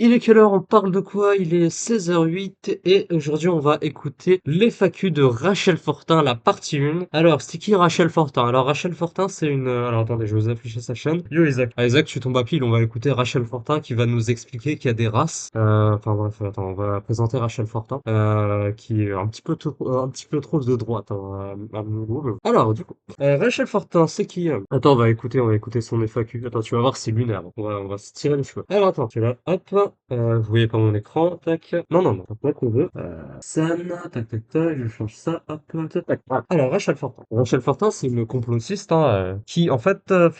Il est quelle heure? On parle de quoi? Il est 16h08 et aujourd'hui on va écouter l'FAQ de Rachel Fortin, la partie 1. Alors, c'est qui Rachel Fortin? Alors, Rachel Fortin, c'est une... Alors, attendez, je vais vous afficher sa chaîne. Yo, Isaac. Ah, Isaac, tu tombes à pile. On va écouter Rachel Fortin qui va nous expliquer qu'il y a des races. Enfin, bref, attends, on va présenter Rachel Fortin, qui est un petit peu trop de droite, hein, à mon goût. Mais bon. Alors, du coup, Rachel Fortin, c'est qui? Attends, on va écouter son FAQ. Attends, tu vas voir, c'est lunaire. On va se tirer les cheveux. Alors, attends, tu vas, hop. Vous voyez pas mon écran, tac. Non, non, non, pas qu'on veut. Scène, tac, tac, tac, je change ça, hop, tac, tac. Voilà. Alors, Rachel Fortin. Rachel Fortin, c'est une complotiste, hein, qui, elle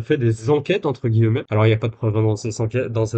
fait des enquêtes, entre guillemets. Alors, il n'y a pas de preuve dans ses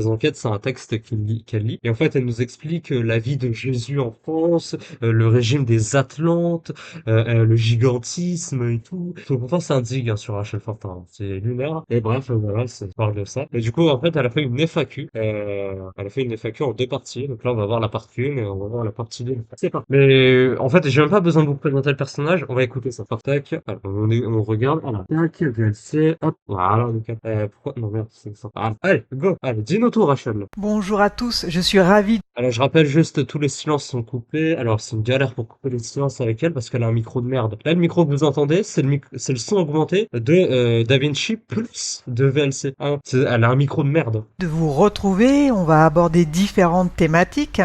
enquêtes, c'est un texte qu'elle lit. Et en fait, elle nous explique la vie de Jésus en France, le régime des Atlantes, le gigantisme et tout. Donc, pourtant, c'est un dig, hein, sur Rachel Fortin. Hein. C'est lunaire. Et bref, voilà, ça parle de ça. Et du coup, en fait, elle a fait une FAQ. Elle a fait une FAQ en deux parties. Donc là, on va voir la partie 1 et on va voir la partie 2. C'est pas. Mais en fait, j'ai même pas besoin de vous présenter le personnage. On va écouter ça. Tac. Alors, on regarde. Voilà. Tac, VLC. Hop. Voilà. Donc, pourquoi? Non, merde, c'est ça. Ah, allez, go. Allez, dis-nous tout, Rachel. Bonjour à tous, je suis ravie. Alors, je rappelle juste, tous les silences sont coupés. Alors, c'est une galère pour couper les silences avec elle parce qu'elle a un micro de merde. Là, le micro que vous entendez, c'est le son augmenté de DaVinci plus de VLC. Hein. Elle a un micro de merde. De vous retrouver, on va aborder différentes thématiques.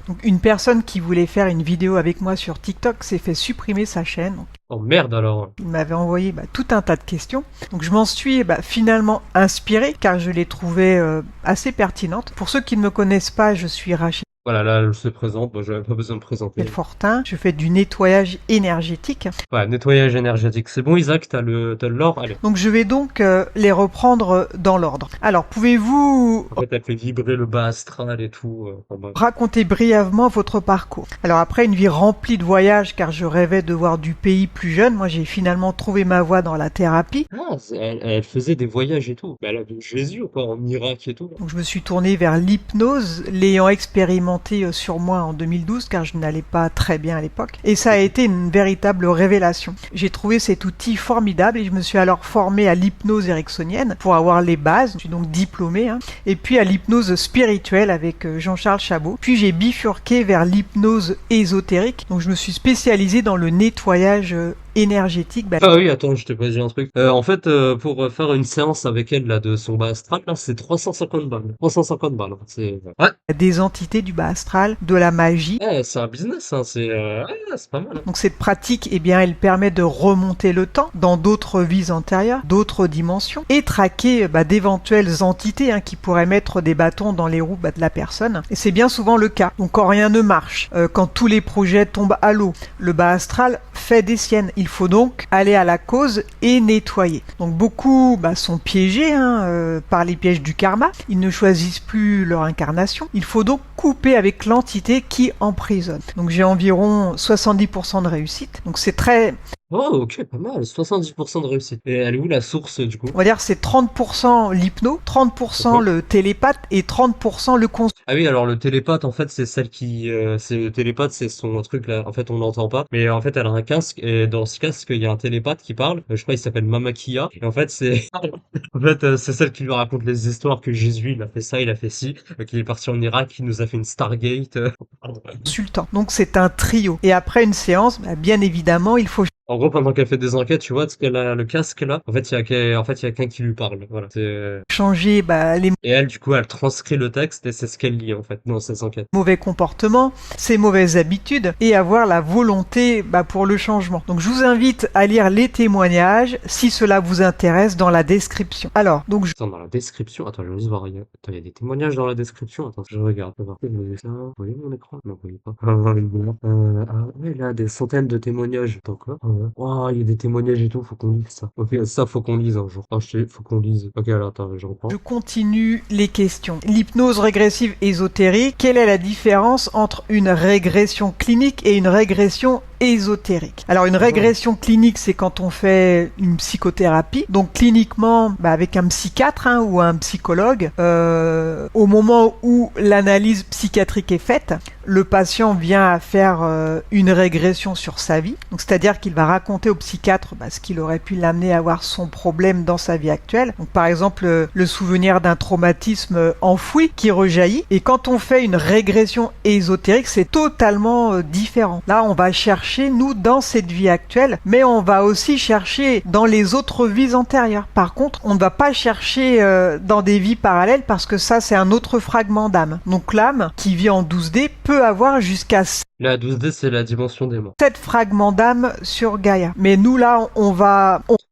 Donc, une personne qui voulait faire une vidéo avec moi sur TikTok s'est fait supprimer sa chaîne. Donc, Oh merde alors. il m'avait envoyé tout un tas de questions. Donc je m'en suis finalement inspirée car je l'ai trouvée assez pertinente. Pour ceux qui ne me connaissent pas, je suis Rachel Voilà, là, elle se présente. Moi, j'avais pas besoin de présenter. Fortin. Je fais du nettoyage énergétique. Ouais, nettoyage énergétique. C'est bon, Isaac, t'as le l'or. Allez. Donc je vais donc les reprendre dans l'ordre. Alors pouvez-vous En fait, elle fait vibrer le bas astral et tout. Enfin, bref. raconter brièvement votre parcours? Alors après une vie remplie de voyages, car je rêvais de voir du pays plus jeune, moi j'ai finalement trouvé ma voie dans la thérapie. Ah, elle faisait des voyages et tout. Mais elle a vu Jésus, quoi, en Irak et tout. Donc je me suis tournée vers l'hypnose, l'ayant expérimenté sur moi en 2012, car je n'allais pas très bien à l'époque. Et ça a été une véritable révélation. J'ai trouvé cet outil formidable et je me suis alors formée à l'hypnose ericksonienne pour avoir les bases. Je suis donc diplômée. Et puis à l'hypnose spirituelle avec Jean-Charles Chabot. Puis j'ai bifurqué vers l'hypnose ésotérique. Donc je me suis spécialisée dans le nettoyage énergétique. Ah oui, attends, je t'ai pas dit un truc. En fait, pour faire une séance avec elle, là, de son bas astral, là, c'est 350 balles. 350 balles. C'est, ouais. Des entités du bas astral, de la magie. C'est un business, hein. C'est pas mal. Hein. Donc cette pratique, elle permet de remonter le temps dans d'autres vies antérieures, d'autres dimensions, et traquer d'éventuelles entités qui pourraient mettre des bâtons dans les roues de la personne. Et c'est bien souvent le cas. Donc quand rien ne marche, quand tous les projets tombent à l'eau, le bas astral fait des siennes. Il faut donc aller à la cause et nettoyer. Donc beaucoup sont piégés par les pièges du karma. Ils ne choisissent plus leur incarnation. Il faut donc couper avec l'entité qui emprisonne. Donc j'ai environ 70% de réussite. Donc c'est très... Oh, ok, pas mal. 70% de réussite. Et elle est où la source, du coup? On va dire c'est 30% l'hypno, 30% Ok. le télépathe et 30% le conscient. Ah oui, alors le télépathe, en fait, c'est celle qui... c'est le télépathe, c'est son truc, là. En fait, on l'entend pas. Mais en fait, elle a un casque. Et dans ce casque, il y a un télépathe qui parle. Je crois qu'il s'appelle Mamakia. Et en fait, c'est... En fait, c'est celle qui lui raconte les histoires que Jésus, il a fait ça, il a fait ci. Qu'il est parti en Irak, il nous a fait une Stargate. Consultant. Donc c'est un trio. Et après une séance, bien évidemment, il faut En gros, pendant qu'elle fait des enquêtes, tu vois, parce qu'elle a le casque là, en fait, il y a quelqu'un qui lui parle. Voilà. changer les Et elle, du coup, elle transcrit le texte et c'est ce qu'elle lit, en fait, dans ses enquêtes. mauvais comportements, ses mauvaises habitudes et avoir la volonté pour le changement. Donc je vous invite à lire les témoignages si cela vous intéresse dans la description. Alors, donc Attends, dans la description, attends, je vais juste voir. Attends, il y a des témoignages dans la description. Attends, je regarde. Je vais voir. Je vais ça. Vous voyez mon écran? Non, vous voyez pas. Ah, ouais, là, des centaines de témoignages. Attends, quoi? Oh, il y a des témoignages et tout, faut qu'on lise ça. Ok, ça, faut qu'on lise un jour. Ah, faut qu'on lise. Ok, alors, attends, je reprends. je continue les questions. L'hypnose régressive ésotérique, quelle est la différence entre une régression clinique et une régression ésotérique? Alors une régression clinique, c'est quand on fait une psychothérapie, donc cliniquement avec un psychiatre ou un psychologue, au moment où l'analyse psychiatrique est faite, le patient vient à faire une régression sur sa vie, donc c'est-à-dire qu'il va raconter au psychiatre ce qui aurait pu l'amener à avoir son problème dans sa vie actuelle. Donc par exemple le souvenir d'un traumatisme enfoui qui rejaillit, et quand on fait une régression ésotérique, c'est totalement différent. Là, on va chercher, nous, dans cette vie actuelle, mais on va aussi chercher dans les autres vies antérieures. Par contre, on ne va pas chercher dans des vies parallèles, parce que ça, c'est un autre fragment d'âme. Donc l'âme, qui vit en 12D, peut avoir jusqu'à La 12D, c'est la dimension des morts. 7 fragments d'âme sur Gaïa. Mais nous, là,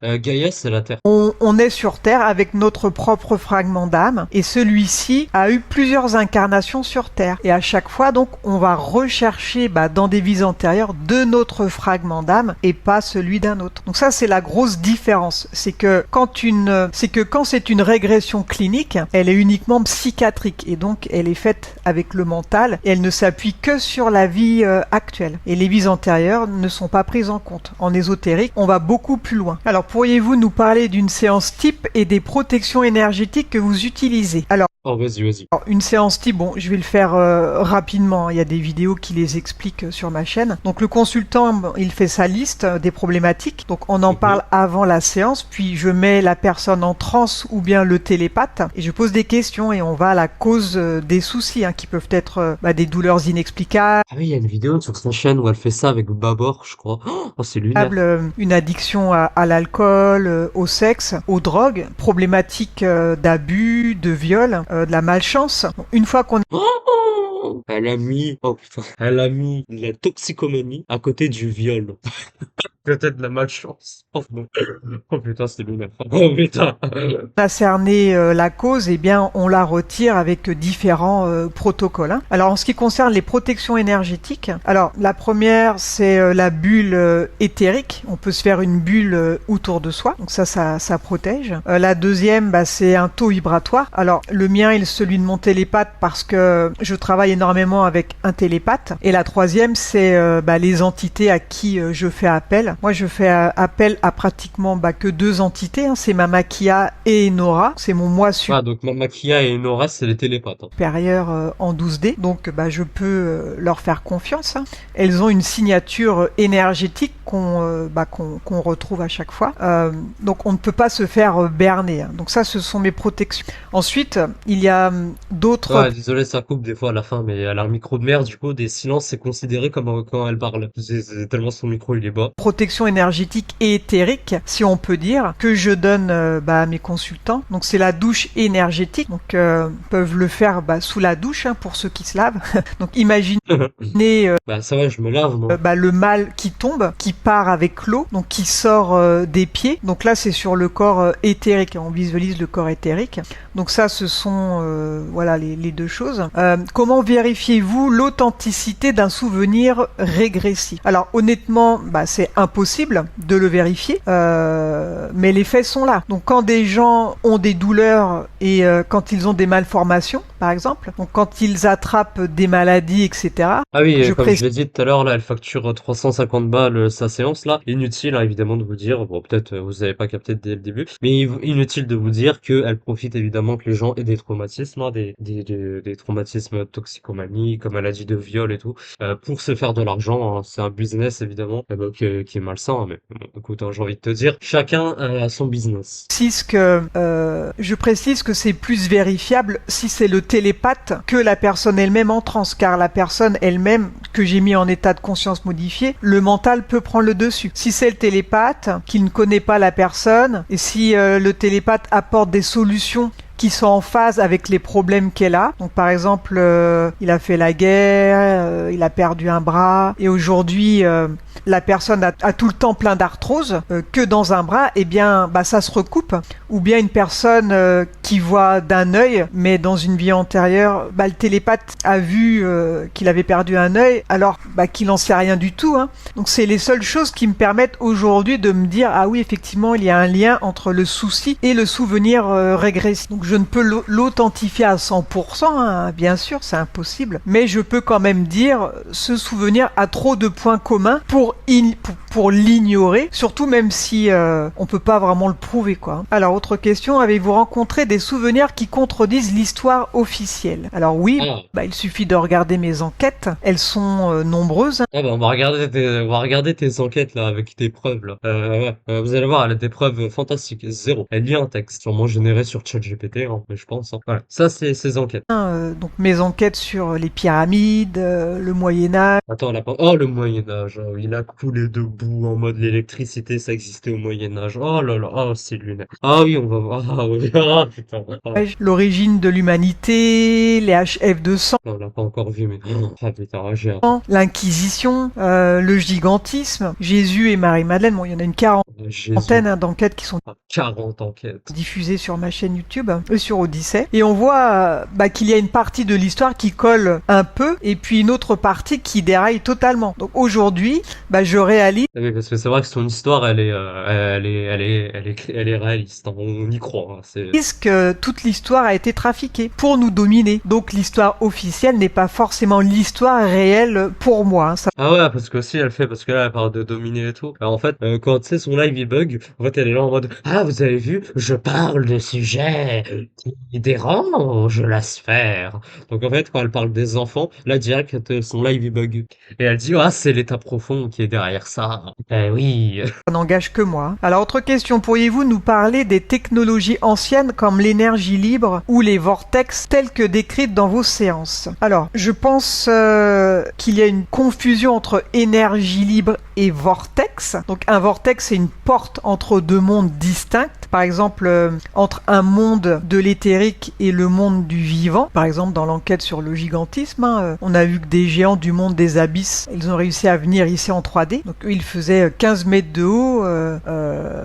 Gaïa, c'est la Terre. on est sur Terre avec notre propre fragment d'âme, et celui-ci a eu plusieurs incarnations sur Terre. Et à chaque fois, donc, on va rechercher dans des vies antérieures de notre fragment d'âme et pas celui d'un autre. Donc ça, c'est la grosse différence. C'est que quand c'est une régression clinique, elle est uniquement psychiatrique, et donc elle est faite avec le mental, et elle ne s'appuie que sur la vie actuelle. Et les vies antérieures ne sont pas prises en compte. En ésotérique, on va beaucoup plus loin. Alors, pourriez-vous nous parler d'une séance type et des protections énergétiques que vous utilisez? Alors, Vas-y. une séance type, bon, je vais le faire rapidement. Il y a des vidéos qui les expliquent sur ma chaîne. Donc le consultant, il fait sa liste des problématiques. Donc on en parle avant la séance, puis je mets la personne en transe ou bien le télépathe, et je pose des questions, et on va à la cause des soucis, qui peuvent être des douleurs inexplicables. Ah oui, il y a une vidéo sur sa chaîne où elle fait ça avec Babor, je crois. Oh, c'est lunaire. Une addiction à l'alcool, au sexe, aux drogues, problématiques d'abus, de viol, de la malchance. Une fois qu'on Elle a mis la toxicomanie à côté du viol. Peut-être de la malchance. Oh, non. Oh putain, c'est lunaire. Oh putain. a cerné la cause, eh bien on la retire avec différents protocoles. Alors en ce qui concerne les protections énergétiques, alors la première c'est la bulle éthérique. On peut se faire une bulle autour de soi, donc ça protège. La deuxième, c'est un taux vibratoire. Alors le mien est celui de mon télépathe, parce que je travaille énormément avec un télépathe. Et la troisième, c'est les entités à qui je fais appel. Moi, je fais appel à pratiquement que 2 entités. C'est Mama Kia et Nora. C'est mon moi Ah, donc Mama Kia et Nora, c'est les télépathes. supérieur en 12D. Donc, je peux leur faire confiance. Elles ont une signature énergétique qu'on retrouve à chaque fois. Donc, on ne peut pas se faire berner. Donc, ça, ce sont mes protections. Ensuite, il y a d'autres... Ouais, désolé, ça coupe des fois à la fin, mais elle a un micro de merde, du coup, des silences, c'est considéré comme quand elle parle. C'est tellement son micro, il est bas. Protection énergétique et éthérique, si on peut dire, que je donne à mes consultants. Donc c'est la douche énergétique, donc peuvent le faire sous la douche, pour ceux qui se lavent. Donc imaginez Ça va, je me lave, moi. le mal qui tombe, qui part avec l'eau, donc qui sort des pieds. Donc là c'est sur le corps éthérique, on visualise le corps éthérique. Donc ça, ce sont les deux choses. Comment vérifiez-vous l'authenticité d'un souvenir régressif? Alors honnêtement, c'est impossible de le vérifier, mais les faits sont là. Donc quand des gens ont des douleurs et quand ils ont des malformations, par exemple, donc quand ils attrapent des maladies, etc. Ah oui, comme je l'ai dit tout à l'heure, là, elle facture 350 balles sa séance, là. Inutile, évidemment, de vous dire, bon, peut-être vous n'avez pas capté dès le début, mais inutile de vous dire qu'elle profite évidemment que les gens aient des traumatismes, des traumatismes toxicomanie, comme elle a dit, de viol et tout, pour se faire de l'argent. C'est un business, évidemment, qui est malsain, mais bon, écoute, j'ai envie de te dire, chacun a son business. Je précise que c'est plus vérifiable si c'est le télépathe que la personne elle-même en transe, car la personne elle-même que j'ai mis en état de conscience modifié, le mental peut prendre le dessus. Si c'est le télépathe qui ne connaît pas la personne, et si le télépathe apporte des solutions qui sont en phase avec les problèmes qu'elle a. Donc par exemple, il a fait la guerre, il a perdu un bras, et aujourd'hui la personne a tout le temps plein d'arthrose, que dans un bras, eh bien ça se recoupe. Ou bien une personne qui voit d'un œil, mais dans une vie antérieure, le télépathe a vu qu'il avait perdu un œil, alors qu'il n'en sait rien du tout. Donc c'est les seules choses qui me permettent aujourd'hui de me dire, ah oui, effectivement, il y a un lien entre le souci et le souvenir régressif. Donc je ne peux l'authentifier à 100%, bien sûr, c'est impossible, mais je peux quand même dire, ce souvenir a trop de points communs pour pour l'ignorer, surtout même si on peut pas vraiment le prouver, quoi. Alors, autre question, avez-vous rencontré des souvenirs qui contredisent l'histoire officielle? Alors oui, Ah, il suffit de regarder mes enquêtes, elles sont nombreuses. ah bah on va regarder tes enquêtes là avec tes preuves là. Ouais, vous allez voir, elle a des preuves fantastiques. Zéro. Elle lit un texte, sûrement généré sur ChatGPT, hein, mais je pense. Hein. Voilà. Ça, c'est ses enquêtes. Donc mes enquêtes sur les pyramides, le Moyen-Âge, Attends, elle a pas. Oh, le Moyen-Âge. Oh, il a coulé de boue en mode l'électricité, ça existait au Moyen-Âge. Oh là là. Oh, c'est lunaire. Ah oui, on va voir. Ah oui. Ah putain. Ah. l'origine de l'humanité, les HF200, Non, on l'a pas encore vu, mais. Ah putain, ah, j'ai. l'Inquisition, le gigantisme, Jésus et Marie-Madeleine. Bon, il y en a une Jésus. quarantaine d'enquêtes qui sont 40 enquêtes. diffusées sur ma chaîne YouTube, sur Odyssée. Et on voit qu'il y a une partie de l'histoire qui colle un peu, et puis une autre partie qui déraille totalement. Donc aujourd'hui, je réalise Ah oui, parce que c'est vrai que son histoire, elle est réaliste. Hein, on y croit. Hein, c'est. que toute l'histoire a été trafiquée pour nous dominer. Donc l'histoire officielle n'est pas forcément l'histoire réelle pour moi. Ça Ah ouais, parce que si elle fait, parce que là, elle parle de dominer et tout. Alors, en fait, quand tu sais, son live il bug, en fait, elle est là en mode, ah, vous avez vu, je parle de sujets qui dérangent la sphère. Donc, en fait, quand elle parle des enfants, là, direct, son live il bug. Et elle dit, ah, c'est l'état profond qui est derrière ça. Eh oui. n'engage que moi. Alors autre question, pourriez-vous nous parler des technologies anciennes comme l'énergie libre ou les vortex telles que décrites dans vos séances? Alors, je pense qu'il y a une confusion entre énergie libre et vortex. Donc un vortex, c'est une porte entre deux mondes distincts. Par exemple, entre un monde de l'éthérique et le monde du vivant. Par exemple, dans l'enquête sur le gigantisme, on a vu que des géants du monde des abysses, ils ont réussi à venir ici en 3D. Donc eux, ils faisaient 15 mètres de haut,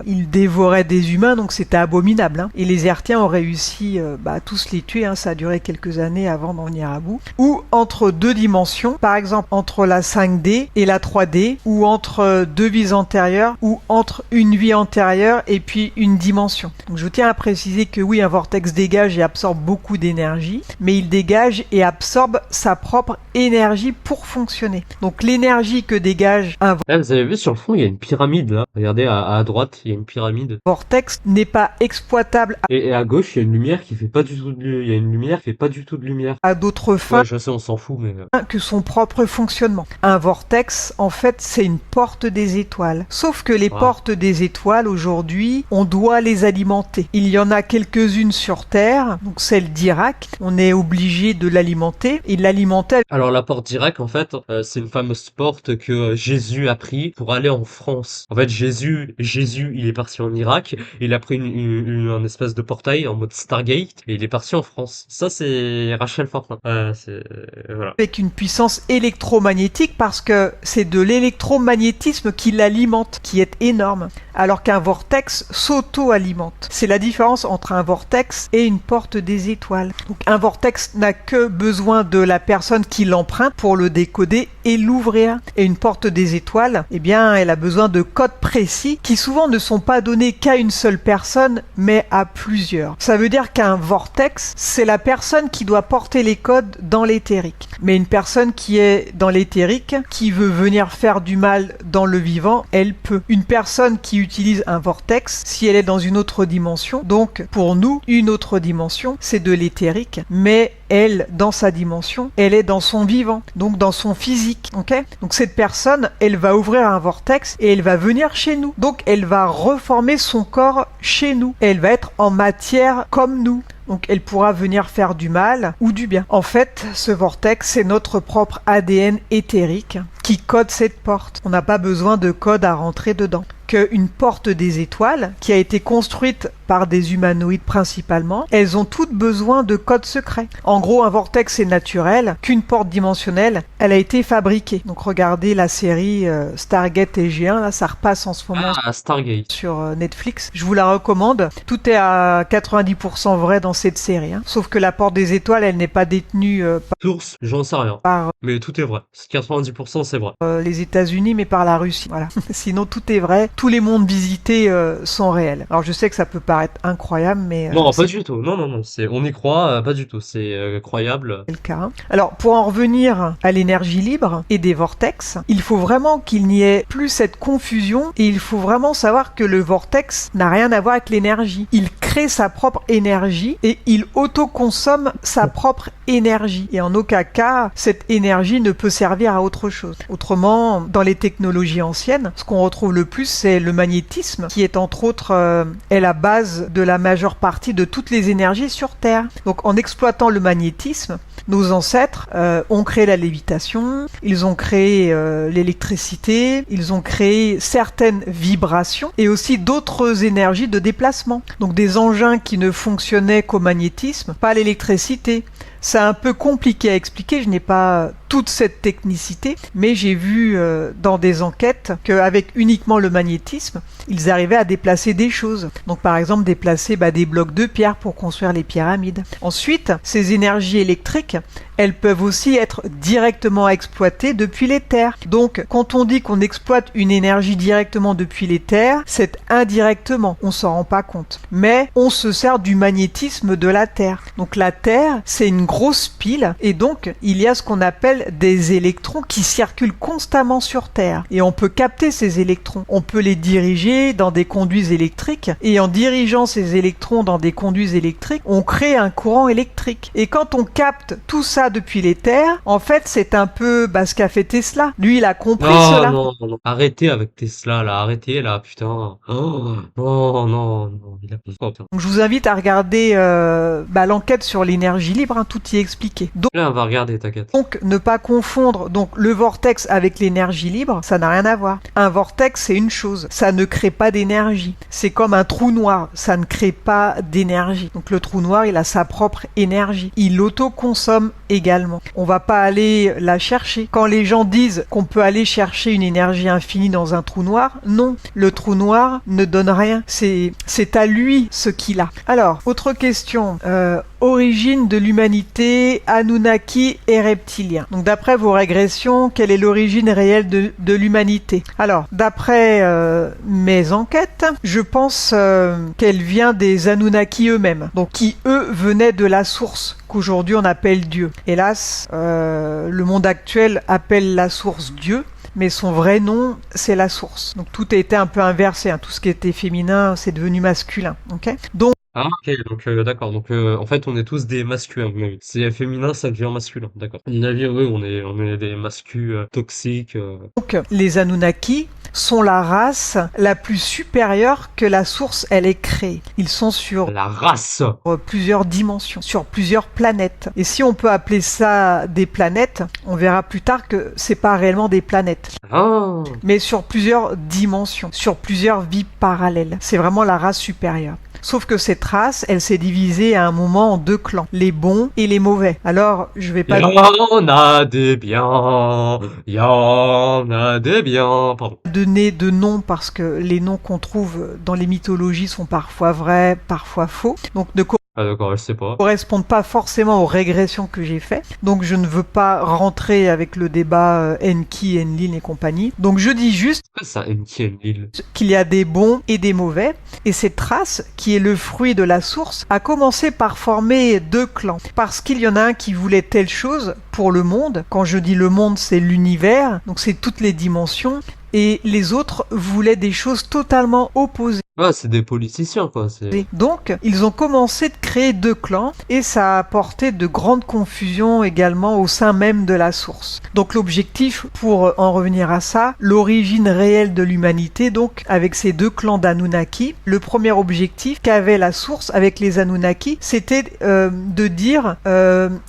ils dévoraient des humains, donc c'était abominable. Hein. Et les Hertiens ont réussi à tous les tuer, hein. Ça a duré quelques années avant d'en venir à bout. Ou entre deux dimensions, par exemple entre la 5D et la 3D, ou entre deux vies antérieures, ou entre une vie antérieure et puis une dimension. Donc je tiens à préciser que oui, un vortex dégage et absorbe beaucoup d'énergie, mais il dégage et absorbe sa propre énergie pour fonctionner. Donc l'énergie que dégage un Là, vous avez vu sur le fond, il y a une pyramide, là. Regardez, à droite, il y a une pyramide. vortex n'est pas exploitable Et à gauche, il y a une lumière qui fait pas du tout il y a une lumière qui fait pas du tout de lumière. à d'autres fins Ouais, je sais, on s'en fout, mais. que son propre fonctionnement. Un vortex, en fait, c'est une porte des étoiles. Sauf que les Ah. portes des étoiles, aujourd'hui, on doit les alimenter. Il y en a quelques-unes sur Terre, donc celle d'Irak, on est obligé de l'alimenter, et l'alimenter Alors la porte d'Irak, en fait, c'est une fameuse porte que Jésus a pris pour aller en France. En fait, Jésus, il est parti en Irak, il a pris un espèce de portail en mode Stargate, et il est parti en France. Ça, c'est Rachel Fortin. Voilà. avec une puissance électromagnétique parce que c'est de l'électromagnétisme qui l'alimente, qui est énorme, alors qu'un vortex s'auto-alimente. C'est la différence entre un vortex et une porte des étoiles. Donc un vortex n'a que besoin de la personne qui l'emprunte pour le décoder et l'ouvrir. Et une porte des étoiles, eh bien, elle a besoin de codes précis qui souvent ne sont pas donnés qu'à une seule personne, mais à plusieurs. Ça veut dire qu'un vortex, c'est la personne qui doit porter les codes dans l'éthérique. Mais une personne qui est dans l'éthérique, qui veut venir faire du mal dans le vivant, elle peut. Une personne qui utilise un vortex, si elle est dans une autre dimension, donc pour nous, une autre dimension, c'est de l'éthérique, mais elle, dans sa dimension, elle est dans son vivant, donc dans son physique, ok? Donc cette personne, elle va ouvrir un vortex et elle va venir chez nous. Donc elle va reformer son corps chez nous. Elle va être en matière comme nous. Donc elle pourra venir faire du mal ou du bien. En fait, ce vortex, c'est notre propre ADN éthérique qui code cette porte. On n'a pas besoin de code à rentrer dedans. Qu'une porte des étoiles, qui a été construite par des humanoïdes principalement, elles ont toutes besoin de codes secrets. En gros, un vortex est naturel, qu'une porte dimensionnelle, elle a été fabriquée. Donc regardez la série Stargate SG1, là ça repasse en ce moment Stargate. sur Netflix. Je vous la recommande. Tout est à 90% vrai dans cette série. Hein. Sauf que la porte des étoiles, elle n'est pas détenue Source, j'en sais rien. par Mais tout est vrai. 90% c'est vrai. les États-Unis, mais par la Russie. Voilà. Sinon, tout est vrai. tous les mondes visités sont réels. Alors je sais que ça peut paraître incroyable, mais Non, pas c'est du tout. Non, non, non. On y croit, pas du tout. C'est croyable. le cas. Hein. Alors pour en revenir à l'énergie libre et des vortex, il faut vraiment qu'il n'y ait plus cette confusion et il faut vraiment savoir que le vortex n'a rien à voir avec l'énergie. Il crée sa propre énergie et il autoconsomme sa propre énergie. Et en aucun cas, cette énergie ne peut servir à autre chose. Autrement, dans les technologies anciennes, ce qu'on retrouve le plus, c'est le magnétisme, qui est entre autres est la base de la majeure partie de toutes les énergies sur Terre. Donc en exploitant le magnétisme, nos ancêtres ont créé la lévitation, ils ont créé l'électricité, ils ont créé certaines vibrations et aussi d'autres énergies de déplacement. Donc des engins qui ne fonctionnaient qu'au magnétisme, pas à l'électricité. C'est un peu compliqué à expliquer, je n'ai pas toute cette technicité, mais j'ai vu dans des enquêtes qu'avec uniquement le magnétisme, ils arrivaient à déplacer des choses. Donc par exemple déplacer des blocs de pierre pour construire les pyramides. Ensuite, ces énergies électriques, elles peuvent aussi être directement exploitées depuis les terres. Donc quand on dit qu'on exploite une énergie directement depuis les terres, c'est indirectement, on s'en rend pas compte. Mais on se sert du magnétisme de la Terre. Donc la Terre, c'est une grosse pile et donc il y a ce qu'on appelle des électrons qui circulent constamment sur Terre. Et on peut capter ces électrons. On peut les diriger dans des conduits électriques et en dirigeant ces électrons dans des conduits électriques, on crée un courant électrique. Et quand on capte tout ça depuis les terres, en fait c'est un peu ce qu'a fait Tesla. Lui il a compris Non, cela. non, non. Arrêtez avec Tesla, là. Arrêtez, là, putain. Oh, non, non, non. Il a pas putain. Donc, je vous invite à regarder l'enquête sur l'énergie libre, tout y est expliqué. Là, on va regarder, t'inquiète. Donc ne pas confondre le vortex avec l'énergie libre, ça n'a rien à voir. Un vortex c'est une chose, ça ne crée pas d'énergie. C'est comme un trou noir, ça ne crée pas d'énergie. Donc le trou noir il a sa propre énergie. Il l'autoconsomme également. On va pas aller la chercher. Quand les gens disent qu'on peut aller chercher une énergie infinie dans un trou noir, non. Le trou noir ne donne rien. C'est à lui ce qu'il a. Alors, autre question. Origine de l'humanité, Anunnaki et reptiliens. Donc d'après vos régressions, quelle est l'origine réelle de l'humanité? Alors, d'après mes enquêtes, je pense qu'elle vient des Anunnaki eux-mêmes, donc qui eux venaient de la source qu'aujourd'hui on appelle Dieu. Hélas, le monde actuel appelle la source Dieu, mais son vrai nom, c'est la source. Donc tout a été un peu inversé, tout ce qui était féminin, c'est devenu masculin. Okay, donc Ah, ok, donc d'accord. Donc en fait, on est tous des masculins. Oui. C'est féminin, ça devient masculin. D'accord. À mon avis, oui, on est des masculins toxiques. Donc, les Anunnaki sont la race la plus supérieure que la source elle ait créée. Ils sont sur La race. Plusieurs dimensions, sur plusieurs planètes. Et si on peut appeler ça des planètes, on verra plus tard que c'est pas réellement des planètes. Ah. Mais sur plusieurs dimensions, sur plusieurs vies parallèles. C'est vraiment la race supérieure. Sauf que cette race, elle s'est divisée à un moment en deux clans, les bons et les mauvais. Alors, je vais pas... Il y en a des biens, il y en a des biens. Pardon. donner de noms parce que les noms qu'on trouve dans les mythologies sont parfois vrais, parfois faux. Donc ne Ah d'accord, je sais pas. correspondent pas forcément aux régressions que j'ai fait. Donc je ne veux pas rentrer avec le débat Enki, Enlil et compagnie. Donc je dis juste C'est quoi ça, Enki Enlil? qu'il y a des bons et des mauvais. Et cette race, qui est le fruit de la source, a commencé par former deux clans. Parce qu'il y en a un qui voulait telle chose pour le monde. Quand je dis le monde, c'est l'univers. Donc c'est toutes les dimensions. Et les autres voulaient des choses totalement opposées. Ah, c'est des politiciens, quoi. Donc, ils ont commencé de créer deux clans et ça a apporté de grandes confusions également au sein même de la source. Donc, l'objectif, pour en revenir à ça, l'origine réelle de l'humanité, donc, avec ces deux clans d'Anunnaki, le premier objectif qu'avait la source avec les Anunnaki, c'était de dire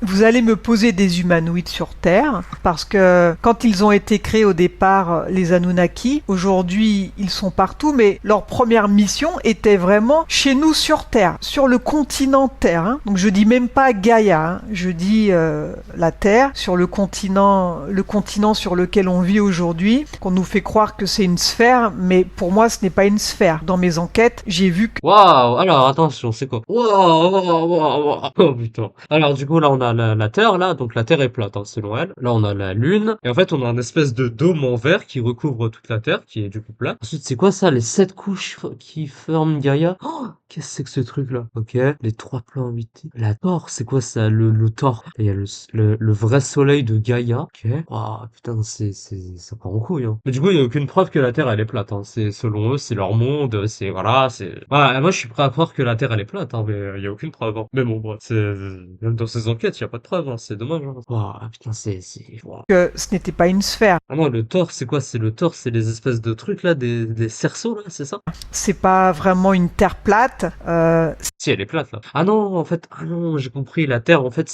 vous allez me poser des humanoïdes sur Terre, parce que quand ils ont été créés au départ, les Anunnaki, aujourd'hui, ils sont partout, mais leur première mission était vraiment chez nous sur Terre, sur le continent Terre. Hein. Donc je dis même pas Gaïa, hein. Je dis la Terre, sur le continent sur lequel on vit aujourd'hui, qu'on nous fait croire que c'est une sphère, mais pour moi ce n'est pas une sphère. Dans mes enquêtes, j'ai vu que Waouh! Alors, attention, c'est quoi? Waouh! Waouh! Waouh! Waouh. Oh putain. Alors, du coup, là, on a la Terre, là, donc la Terre est plate, hein, selon elle. Là, on a la Lune, et en fait, on a un espèce de dôme en verre qui recouvre toute la Terre, qui est du coup plate. Ensuite, c'est quoi ça? Les 7 couches qui forment Gaïa? Oh, qu'est-ce que c'est que ce truc-là? Ok. Les 3 plans 8. La Thor, c'est quoi ça? Le Thor. Il y a le vrai soleil de Gaïa. Ok. Waouh, putain, ça part en couille, hein. Mais du coup, il n'y a aucune preuve que la Terre, elle est plate, hein. C'est, selon eux, c'est leur monde, c'est, voilà, c'est, voilà, moi, je suis prêt à croire que la Terre, elle est plate, hein, mais il y a aucune preuve, hein. Mais bon, bref, même dans ces enquêtes, il y a pas de preuve, hein. C'est dommage, hein. Waouh, putain, waouh. ce n'était pas une sphère. Ah non, le Thor, c'est quoi? C'est le Thor, c'est les espèces de trucs, là, des cerceaux, là, c'est ça? C'est pas vraiment une Terre plate. Si, elle est plate, là. Ah non, en fait, ah non, j'ai compris. La Terre, en fait,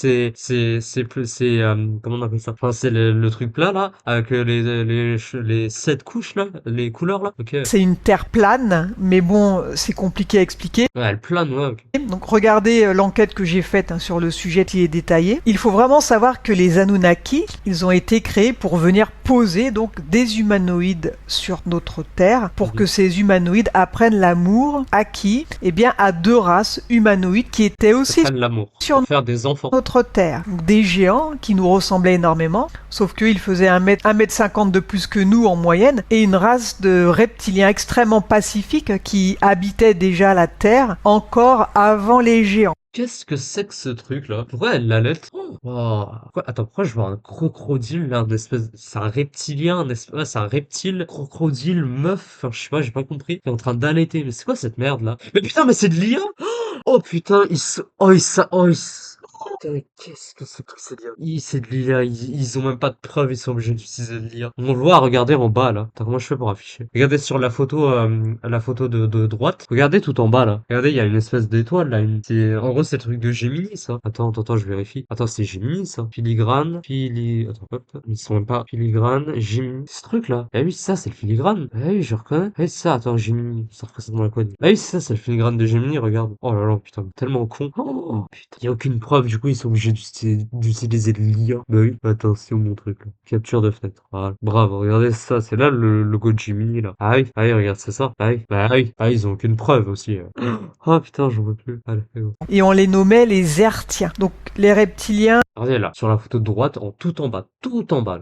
comment on appelle ça? Enfin, c'est le truc plat, là, avec les 7 couches, là, les couleurs, là. Ok. C'est une Terre plane, mais bon, c'est compliqué à expliquer. Ouais, elle plane, ouais, ok. Donc regardez l'enquête que j'ai faite hein, sur le sujet qui est détaillé. Il faut vraiment savoir que les Anunnaki, ils ont été créés pour venir poser donc des humanoïdes sur notre Terre, pour que ces humanoïdes apprennent l'amour acquis bien, à 2 races humanoïdes qui étaient aussi Apprennent l'amour. sur Pour faire des enfants. notre Terre. Donc, des géants qui nous ressemblaient énormément, sauf qu'ils faisaient 1m50 de plus que nous en moyenne, et une race de reptiliens extrêmement pacifiques qui habitaient déjà la Terre encore avant les géants. Qu'est-ce que c'est que ce truc-là? Pourquoi elle l'allait? Oh. Attends, pourquoi je vois un crocodile, là, c'est un reptilien, ouais, c'est un reptile, crocodile, meuf, enfin, je sais pas, j'ai pas compris, qui est en train d'allaiter, mais c'est quoi cette merde, là? Mais putain, mais c'est de l'IA! Oh putain, putain, mais qu'est-ce que c'est que cette IA? C'est de l'IA, ils ont même pas de preuves, ils sont obligés d'utiliser de l'IA. On le voit, regardez en bas, là. Attends, comment je fais pour afficher? Regardez sur la photo de droite. Regardez tout en bas, là. Regardez, il y a une espèce d'étoile, là. En gros, c'est le truc de Gemini, ça. Attends, je vérifie. Attends, c'est Gemini, ça. Filigrane, attends, hop, ils sont même pas filigrane, Gemini. Ce truc-là. Ah oui, ça, c'est le filigrane. Ah oui, je reconnais. Ah oui, c'est ça, attends, Gemini. Ça représente la quoi? Ah oui, c'est ça, c'est le filigrane de Gemini, regarde. Oh là là, putain, tellement con. Oh, putain, y a aucune preuve, du coup, ils sont obligés d'utiliser de l'IA. Bah oui, attention, mon truc, là. Capture de fenêtre. Voilà. Bravo, regardez ça, c'est là le logo de Gemini, là. Ah oui, regarde, c'est ça. Ah oui, bah oui. Ah, ils ont aucune preuve aussi. Oh putain, j'en veux plus. Allez, c'est bon. Et on les nommait les Ertiens. Donc les reptiliens Regardez là, sur la photo de droite, tout en bas,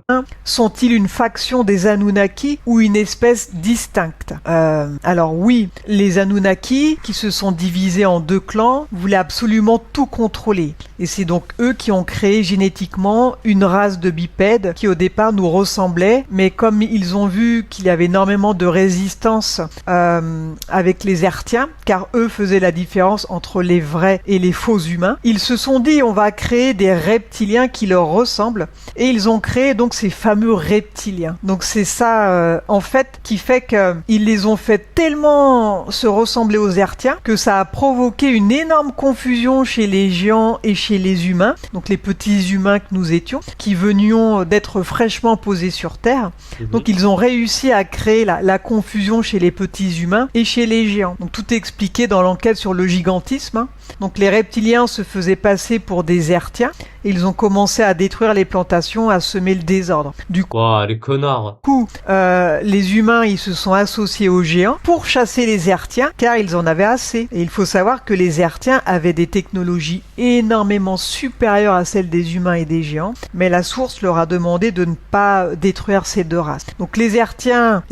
là. sont-ils une faction des Anunnaki ou une espèce distincte? Alors oui, les Anunnaki, qui se sont divisés en 2 clans, voulaient absolument tout contrôler. Et c'est donc eux qui ont créé génétiquement une race de bipèdes qui au départ nous ressemblait, mais comme ils ont vu qu'il y avait énormément de résistance avec les Ertiens, car eux faisaient la différence entre les vrais et les faux humains, ils se sont dit on va créer des reptiliens qui leur ressemblent, et ils ont créé donc ces fameux reptiliens. Donc c'est ça en fait qui fait qu'ils les ont fait tellement se ressembler aux Ertiens que ça a provoqué une énorme confusion chez les géants et chez les humains, donc les petits humains que nous étions, qui venions d'être fraîchement posés sur Terre. Donc ils ont réussi à créer la confusion chez les petits humains et chez les géants. Donc tout est expliqué dans l'enquête sur le gigantisme. Hein. Donc les reptiliens se faisaient passer pour des Ertiens et ils ont commencé à détruire les plantations, à semer le désordre. Du coup, Les connards. les humains ils se sont associés aux géants pour chasser les Ertiens car ils en avaient assez. Et il faut savoir que les Ertiens avaient des technologies énormément supérieures à celles des humains et des géants, mais la source leur a demandé de ne pas détruire ces 2 races. Donc les Ertiens,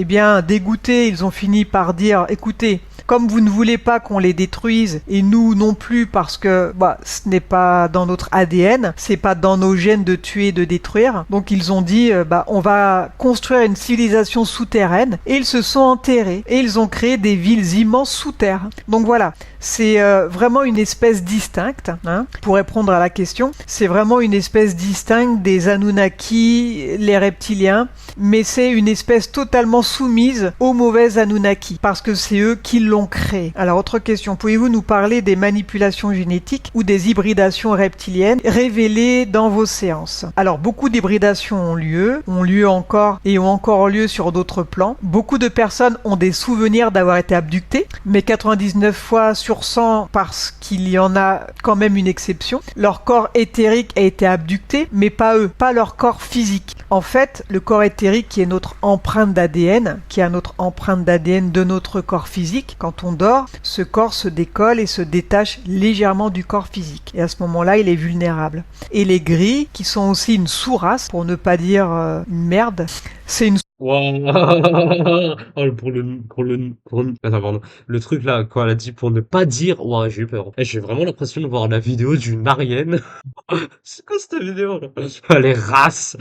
dégoûtés, ils ont fini par dire écoutez, comme vous ne voulez pas qu'on les détruise, et nous non plus parce que ce n'est pas dans notre ADN, c'est pas dans nos gènes de tuer et de détruire, donc ils ont dit on va construire une civilisation souterraine, et ils se sont enterrés, et ils ont créé des villes immenses sous terre. Donc voilà, c'est vraiment une espèce distincte, hein, pour répondre à la question, c'est vraiment une espèce distincte des Anunnaki, les reptiliens, mais c'est une espèce totalement soumise aux mauvais Anunnaki, parce que c'est eux qui l'ont créé. Alors autre question, pouvez-vous nous parler des manipulations manipulations génétiques ou des hybridations reptiliennes révélées dans vos séances. Alors beaucoup d'hybridations ont lieu encore et ont encore lieu sur d'autres plans. Beaucoup de personnes ont des souvenirs d'avoir été abductées, mais 99 fois sur 100 parce qu'il y en a quand même une exception. Leur corps éthérique a été abducté, mais pas eux, pas leur corps physique. En fait, le corps éthérique qui est notre empreinte d'ADN, qui a notre empreinte d'ADN de notre corps physique, quand on dort, ce corps se décolle et se détache légèrement du corps physique. Et à ce moment-là, il est vulnérable. Et les gris, qui sont aussi une sous-race, pour ne pas dire une merde, c'est une Waouh! Oh, attends, pardon. Le truc là, quand elle a dit pour ne pas dire, ouah, j'ai eu peur. Eh, j'ai vraiment l'impression de voir la vidéo d'une Arienne. C'est quoi cette vidéo là? Les races,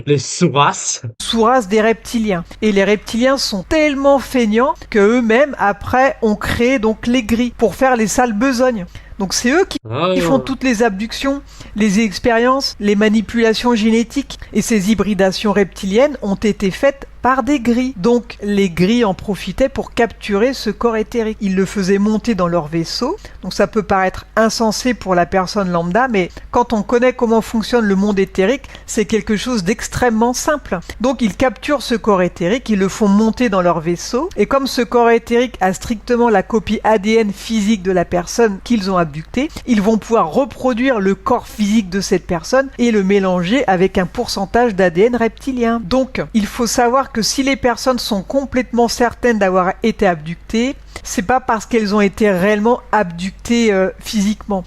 les sous-races. sous-race des reptiliens. Et les reptiliens sont tellement feignants que eux-mêmes, après, ont créé donc les gris pour faire les sales besognes. Donc c'est eux qui font Ah. toutes les abductions, les expériences, les manipulations génétiques. Et ces hybridations reptiliennes ont été faites par des gris. Donc les gris en profitaient pour capturer ce corps éthérique. Ils le faisaient monter dans leur vaisseau. Donc ça peut paraître insensé pour la personne lambda, mais quand on connaît comment fonctionne le monde éthérique, c'est quelque chose d'extrêmement simple. Donc ils capturent ce corps éthérique, ils le font monter dans leur vaisseau. Et comme ce corps éthérique a strictement la copie ADN physique de la personne qu'ils ont abductée, ils vont pouvoir reproduire le corps physique de cette personne et le mélanger avec un pourcentage d'ADN reptilien. Donc il faut savoir que si les personnes sont complètement certaines d'avoir été abductées, c'est pas parce qu'elles ont été réellement abductées physiquement.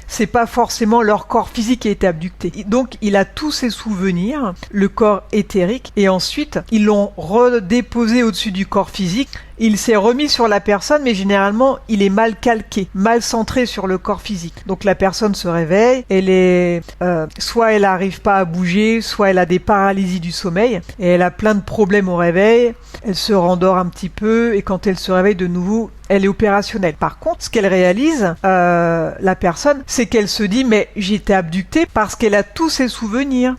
C'est pas forcément leur corps physique qui a été abducté. Donc il a tous ses souvenirs, le corps éthérique, et ensuite ils l'ont redéposé au-dessus du corps physique. Il s'est remis sur la personne, mais généralement il est mal calqué, mal centré sur le corps physique. Donc la personne se réveille, elle est soit elle n'arrive pas à bouger, soit elle a des paralysies du sommeil, et elle a plein de problèmes au réveil. Elle se rendort un petit peu, et quand elle se réveille de nouveau, elle est opérationnelle. Par contre, ce qu'elle réalise, la personne, c'est qu'elle se dit, mais j'ai été abductée parce qu'elle a tous ses souvenirs,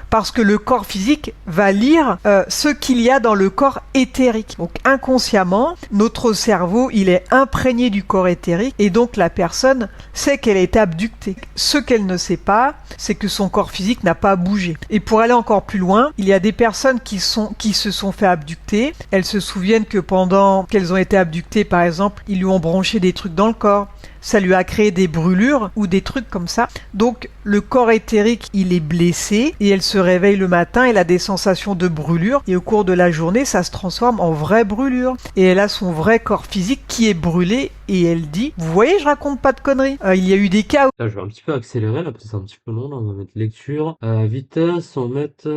parce que le corps physique va lire ce qu'il y a dans le corps éthérique. Donc inconsciemment, notre cerveau, il est imprégné du corps éthérique, et donc la personne sait qu'elle a été abductée. Ce qu'elle ne sait pas, c'est que son corps physique n'a pas bougé. Et pour aller encore plus loin, il y a des personnes qui se sont fait abducter. Elles se souviennent que pendant qu'elles ont été abductées, par exemple, ils lui ont branché des trucs dans le corps. Ça lui a créé des brûlures ou des trucs comme ça. Donc le corps éthérique, il est blessé et elle se réveille le matin, elle a des sensations de brûlure et au cours de la journée, ça se transforme en vraie brûlure. Et elle a son vrai corps physique qui est brûlé et elle dit, vous voyez, je raconte pas de conneries. Il y a eu des cas où Là, je vais un petit peu accélérer là parce que c'est un petit peu long. Là, on va mettre lecture. Vitesse, on va mettre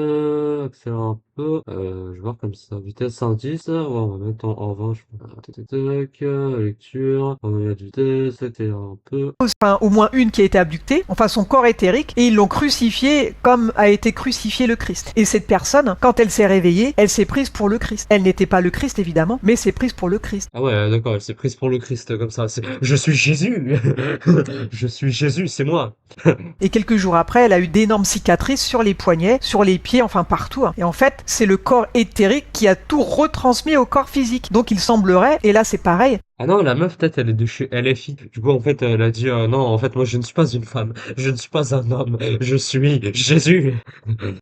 accélérer un peu. Je vais voir comme ça. Vitesse 110. Ouais, on va mettre en 20. Je crois. Tac, tac, tac, lecture. On va mettre vitesse, accélérer un peu. enfin au moins une qui a été abductée, enfin son corps éthérique, et ils l'ont crucifié comme a été crucifié le Christ. Et cette personne, quand elle s'est réveillée, elle s'est prise pour le Christ. Elle n'était pas le Christ évidemment, mais s'est prise pour le Christ. Ah ouais, d'accord, elle s'est prise pour le Christ comme ça. Je suis Jésus. Je suis Jésus, c'est moi. Et quelques jours après, elle a eu d'énormes cicatrices sur les poignets, sur les pieds, enfin partout. Et en fait, c'est le corps éthérique qui a tout retransmis au corps physique. Donc il semblerait, et là c'est pareil, Ah non, la meuf, peut-être, elle est de chez LFI. Du coup, en fait, elle a dit, non, en fait, moi, je ne suis pas une femme. Je ne suis pas un homme. Je suis Jésus.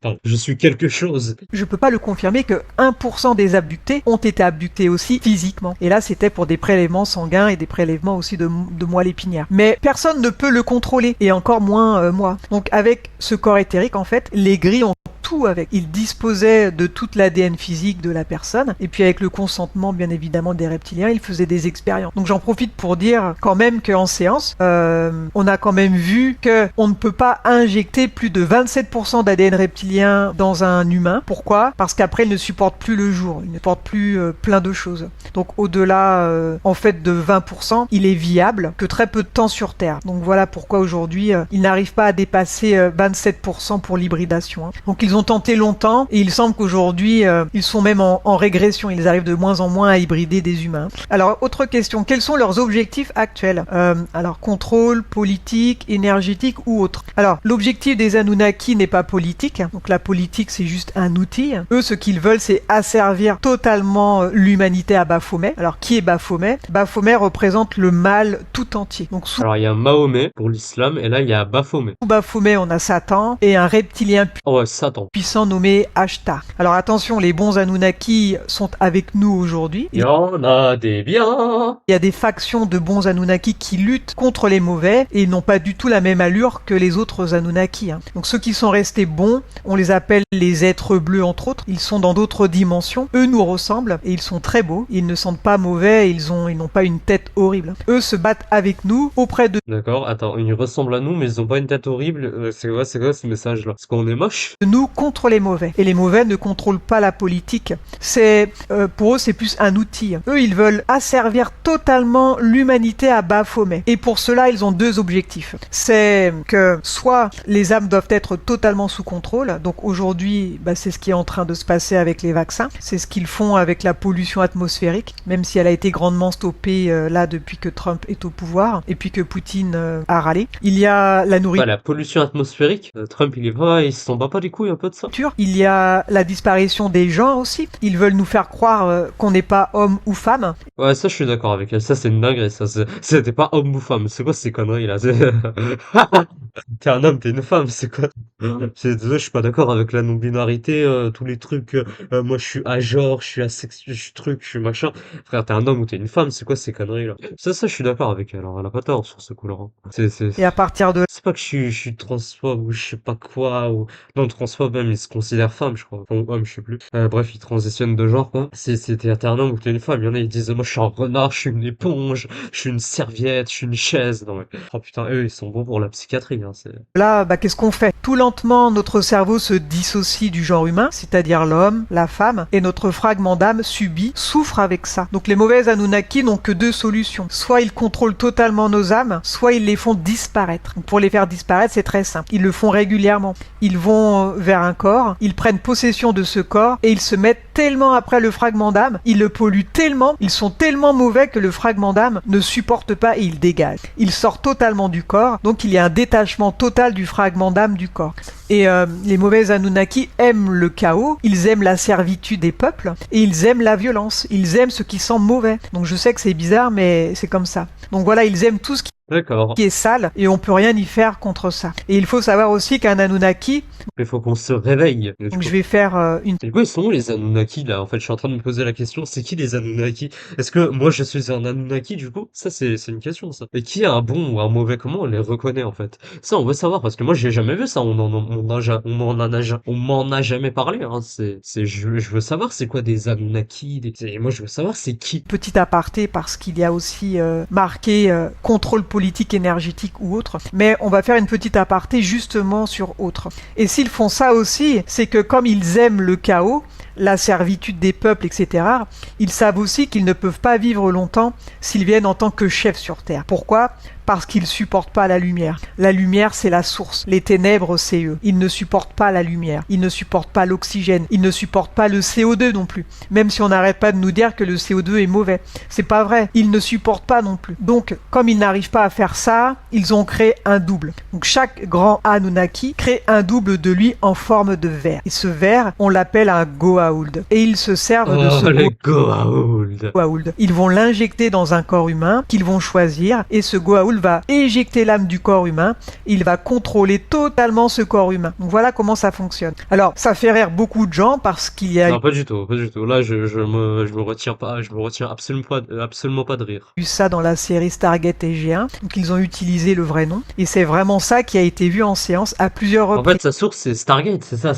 Pardon, je suis quelque chose. je peux pas le confirmer que 1% des abductés ont été abductés aussi physiquement. Et là, c'était pour des prélèvements sanguins et des prélèvements aussi de moelle épinière. Mais personne ne peut le contrôler, et encore moins moi. Donc avec ce corps éthérique, en fait, les gris ont tout avec. Ils disposaient de toute l'ADN physique de la personne, et puis avec le consentement, bien évidemment, des reptiliens, ils faisaient des expériences. Donc j'en profite pour dire quand même qu'en séance, on a quand même vu qu'on ne peut pas injecter plus de 27% d'ADN reptilien dans un humain. Pourquoi ? Parce qu'après, il ne supporte plus le jour, il ne supporte plus plein de choses. Donc au-delà, en fait, de 20%, il est viable que très peu de temps sur Terre. Donc voilà pourquoi aujourd'hui, il n'arrive pas à dépasser 27% pour l'hybridation. Hein. Donc ils ont ont tenté longtemps et il semble qu'aujourd'hui, ils sont même en régression. Ils arrivent de moins en moins à hybrider des humains. Alors, autre question. Quels sont leurs objectifs actuels? Alors, contrôle, politique, énergétique ou autre? Alors, l'objectif des Anunnaki n'est pas politique. Donc, la politique, c'est juste un outil. Eux, ce qu'ils veulent, c'est asservir totalement l'humanité à Baphomet. Alors, qui est Baphomet? Baphomet représente le mal tout entier. Donc, sous Alors il y a Mahomet pour l'islam et là il y a Baphomet. Baphomet, on a Satan et un reptilien Oh ouais, Satan. puissant nommé Ashtar. Alors, attention, les bons Anunnaki sont avec nous aujourd'hui. Il y en a des biens. Il y a des factions de bons Anunnaki qui luttent contre les mauvais et ils n'ont pas du tout la même allure que les autres Anunnaki. Donc ceux qui sont restés bons, on les appelle les êtres bleus entre autres. Ils sont dans d'autres dimensions. Eux nous ressemblent et ils sont très beaux. Ils ne sentent pas mauvais, ils n'ont pas une tête horrible. Eux se battent avec nous auprès de D'accord, attends, ils ressemblent à nous mais ils ont pas une tête horrible. C'est quoi ce message là? Est-ce qu'on est moche? nous contre les mauvais. Et les mauvais ne contrôlent pas la politique. Pour eux, c'est plus un outil. Eux, ils veulent asservir totalement l'humanité à Baphomet. Et pour cela, ils ont deux objectifs. C'est que soit les âmes doivent être totalement sous contrôle. Donc aujourd'hui, c'est ce qui est en train de se passer avec les vaccins. C'est ce qu'ils font avec la pollution atmosphérique, même si elle a été grandement stoppée là depuis que Trump est au pouvoir et puis que Poutine a râlé. Il y a la nourriture. Ouais, la pollution atmosphérique. Trump il s'en bat pas les couilles un peu de ça. Il y a la disparition des genres aussi. Ils veulent nous faire croire qu'on n'est pas homme ou femme. Ouais, ça je suis d'accord avec elle. Ça c'est une dinguerie. C'était pas homme ou femme. C'est quoi ces conneries là? T'es un homme, t'es une femme. C'est quoi? Désolé, je suis pas d'accord avec la non-binarité. Tous les trucs. Moi je suis agenre, je suis asexuel, je suis truc, je suis machin. Frère, t'es un homme ou t'es une femme. C'est quoi ces conneries là? Ça je suis d'accord avec elle. Alors, elle a pas tort sur ce coup-là. Et à partir de C'est pas que je suis transphobe ou je sais pas quoi ou non transphobe même il se considère femme je crois enfin, ou homme je sais plus bref il transitionne de genre quoi t'es un homme ou t'es une femme il y en a ils disent moi je suis un renard je suis une éponge je suis une serviette je suis une chaise non mais oh putain eux ils sont bons pour la psychiatrie hein, c'est là, qu'est-ce qu'on fait? Tout lentement, notre cerveau se dissocie du genre humain, c'est-à-dire l'homme, la femme, et notre fragment d'âme souffre avec ça. Donc les mauvais Anunnaki n'ont que deux solutions. Soit ils contrôlent totalement nos âmes, soit ils les font disparaître. Donc, pour les faire disparaître, c'est très simple. Ils le font régulièrement. Ils vont vers un corps, ils prennent possession de ce corps et ils se mettent tellement après le fragment d'âme, ils le polluent tellement, ils sont tellement mauvais que le fragment d'âme ne supporte pas et il dégage. Il sort totalement du corps, donc il y a un détachement total du fragment d'âme du corps. Et les mauvais Anunnaki aiment le chaos, ils aiment la servitude des peuples et ils aiment la violence, ils aiment ce qui sent mauvais. Donc je sais que c'est bizarre mais c'est comme ça. Donc voilà, ils aiment tout ce d'accord qui est sale et on peut rien y faire contre ça. Et il faut savoir aussi qu'un Anunnaki, il faut qu'on se réveille donc je vais faire une et du coup, ils sont où les Anunnaki là? En fait, je suis en train de me poser la question, c'est qui les Anunnaki? Est-ce que moi je suis un Anunnaki du coup? Ça c'est une question ça. Et qui est un bon ou un mauvais? Comment on les reconnaît en fait? Ça on veut savoir parce que moi j'ai jamais vu ça, on m'en a jamais parlé hein. Je veux savoir c'est quoi des Anunnaki, moi je veux savoir c'est qui. petit aparté parce qu'il y a aussi marqué contrôle politique énergétique ou autre, mais on va faire une petite aparté justement sur autre. Et s'ils font ça aussi, c'est que comme ils aiment le chaos, la servitude des peuples, etc., ils savent aussi qu'ils ne peuvent pas vivre longtemps s'ils viennent en tant que chefs sur Terre. Pourquoi ? Parce qu'ils supportent pas la lumière. La lumière, c'est la source. Les ténèbres, c'est eux. Ils ne supportent pas la lumière. Ils ne supportent pas l'oxygène. Ils ne supportent pas le CO2 non plus. Même si on n'arrête pas de nous dire que le CO2 est mauvais. C'est pas vrai. Ils ne supportent pas non plus. Donc, comme ils n'arrivent pas à faire ça, ils ont créé un double. Donc, chaque grand Anunnaki crée un double de lui en forme de verre. Et ce verre, on l'appelle un Goa'uld. Et ils se servent de ce Goa'uld. Ils vont l'injecter dans un corps humain qu'ils vont choisir. Et ce Goa'uld va éjecter l'âme du corps humain, il va contrôler totalement ce corps humain. Donc voilà comment ça fonctionne. Alors, ça fait rire beaucoup de gens parce qu'il y a non, pas du tout. Là, je me retiens pas, je me retiens absolument pas de rire. eu ça dans la série Stargate SG1, donc ils ont utilisé le vrai nom, et c'est vraiment ça qui a été vu en séance à plusieurs reprises. En fait, sa source, c'est Stargate, c'est ça,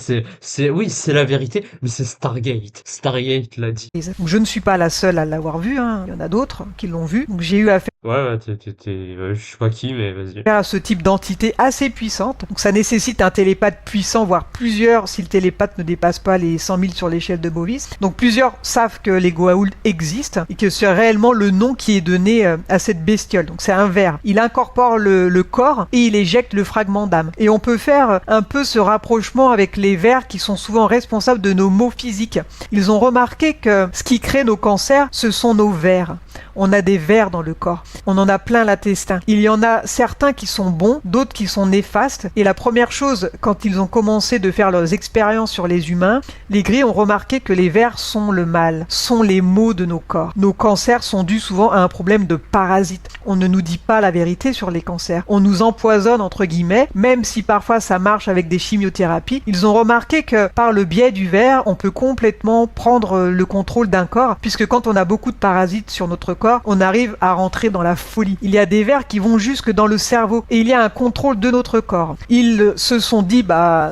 oui, c'est la vérité, mais c'est Stargate. Stargate l'a dit. Donc je ne suis pas la seule à l'avoir vu, hein. Il y en a d'autres qui l'ont vu. Donc j'ai eu affaire Ouais, je sais pas qui, mais vas-y. À ce type d'entité assez puissante. Donc ça nécessite un télépathe puissant, voire plusieurs, si le télépathe ne dépasse pas les 100 000 sur l'échelle de Bovis. Donc plusieurs savent que les Goa'uld existent et que c'est réellement le nom qui est donné à cette bestiole. Donc c'est un ver. Il incorpore le corps et il éjecte le fragment d'âme. Et on peut faire un peu ce rapprochement avec les vers qui sont souvent responsables de nos maux physiques. Ils ont remarqué que ce qui crée nos cancers, ce sont nos vers. On a des vers dans le corps. On en a plein l'intestin. Il y en a certains qui sont bons, d'autres qui sont néfastes. Et la première chose, quand ils ont commencé de faire leurs expériences sur les humains, les gris ont remarqué que les vers sont le mal, sont les maux de nos corps. Nos cancers sont dus souvent à un problème de parasites. On ne nous dit pas la vérité sur les cancers. On nous empoisonne, entre guillemets, même si parfois ça marche avec des chimiothérapies. Ils ont remarqué que par le biais du ver, on peut complètement prendre le contrôle d'un corps, puisque quand on a beaucoup de parasites sur notre corps, on arrive à rentrer dans la folie. Il y a des vers qui vont jusque dans le cerveau et il y a un contrôle de notre corps. Ils se sont dit,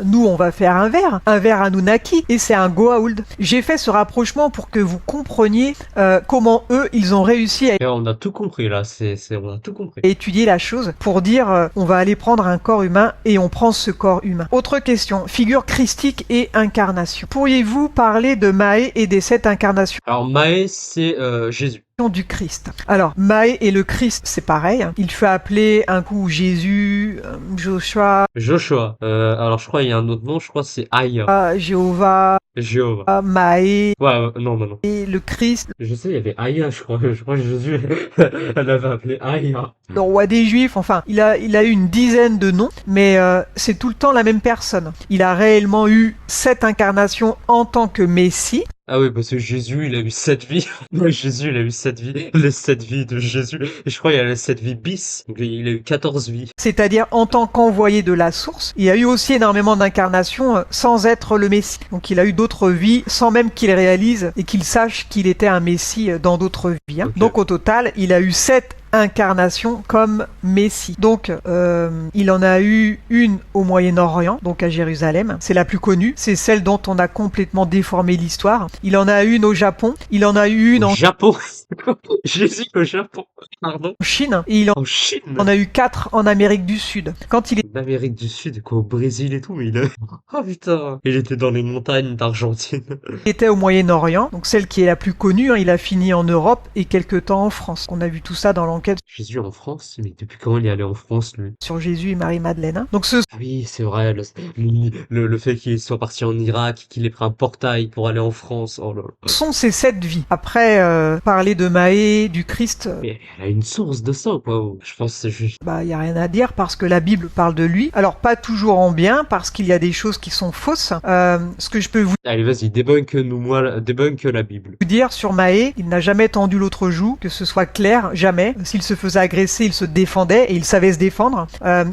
nous on va faire un ver Anunnaki, et c'est un Goa'uld. J'ai fait ce rapprochement pour que vous compreniez comment eux, ils ont réussi à Et on a tout compris là, on a tout compris. étudier la chose pour dire on va aller prendre un corps humain et on prend ce corps humain. Autre question, figure christique et incarnation. Pourriez-vous parler de Mahé et des 7 incarnations Alors Mahé, c'est Jésus. du Christ? Alors, Mahé et le Christ, c'est pareil. Il fut appelé un coup Jésus, Joshua, Joshua. Alors je crois il y a un autre nom, je crois que c'est Aya. Jéhovah, Jéhovah. Mahé Ouais, non, non, non. et le Christ, Je sais, il y avait Aya, je crois. Je crois que Jésus, elle avait appelé Aya. le roi des Juifs. Enfin, il a eu une dizaine de noms, mais c'est tout le temps la même personne. Il a réellement eu 7 incarnations en tant que Messie. Ah oui, parce que Jésus, il a eu 7 vies. Ouais, Jésus, il a eu 7 vies. Les 7 vies de Jésus. Et je crois qu'il y a les 7 vies bis. Donc il a eu 14 vies. C'est-à-dire en tant qu'envoyé de la source. Il a eu aussi énormément d'incarnations sans être le Messie. Donc il a eu d'autres vies sans même qu'il réalise et qu'il sache qu'il était un Messie dans d'autres vies. Ok. Donc au total, il a eu 7 incarnations comme Messie. Donc il en a eu une au Moyen-Orient, donc à Jérusalem. C'est la plus connue. C'est celle dont on a complètement déformé l'histoire. Il en a une au Japon. Il en a eu une Au en Japon. Jésus au Japon. Pardon. Chine. Et il En Chine. en a eu 4 en Amérique du Sud. Quand il D'Amérique du Sud, quoi, au Brésil et tout, mais il a... Oh putain. Il était dans les montagnes d'Argentine. était au Moyen-Orient, donc celle qui est la plus connue, il a fini en Europe et quelque temps en France. On a vu tout ça dans l'enquête Jésus en France? Mais depuis quand il est allé en France, lui? sur Jésus et Marie-Madeleine. Donc ce Ah oui, c'est vrai, le fait qu'il soit parti en Irak, qu'il ait pris un portail pour aller en France, oh là là. sont ces 7 vies. Après, parler de Mahé, du Christ, Mais elle a une source de ça, ou pas? Je pense que c'est juste... il y a rien à dire parce que la Bible parle de lui. Alors pas toujours en bien parce qu'il y a des choses qui sont fausses. Ce que je peux vous Allez, vas-y, débunk la Bible. dire sur Mahé, il n'a jamais tendu l'autre joue, que ce soit clair, jamais. S'il se faisait agresser, il se défendait et il savait se défendre.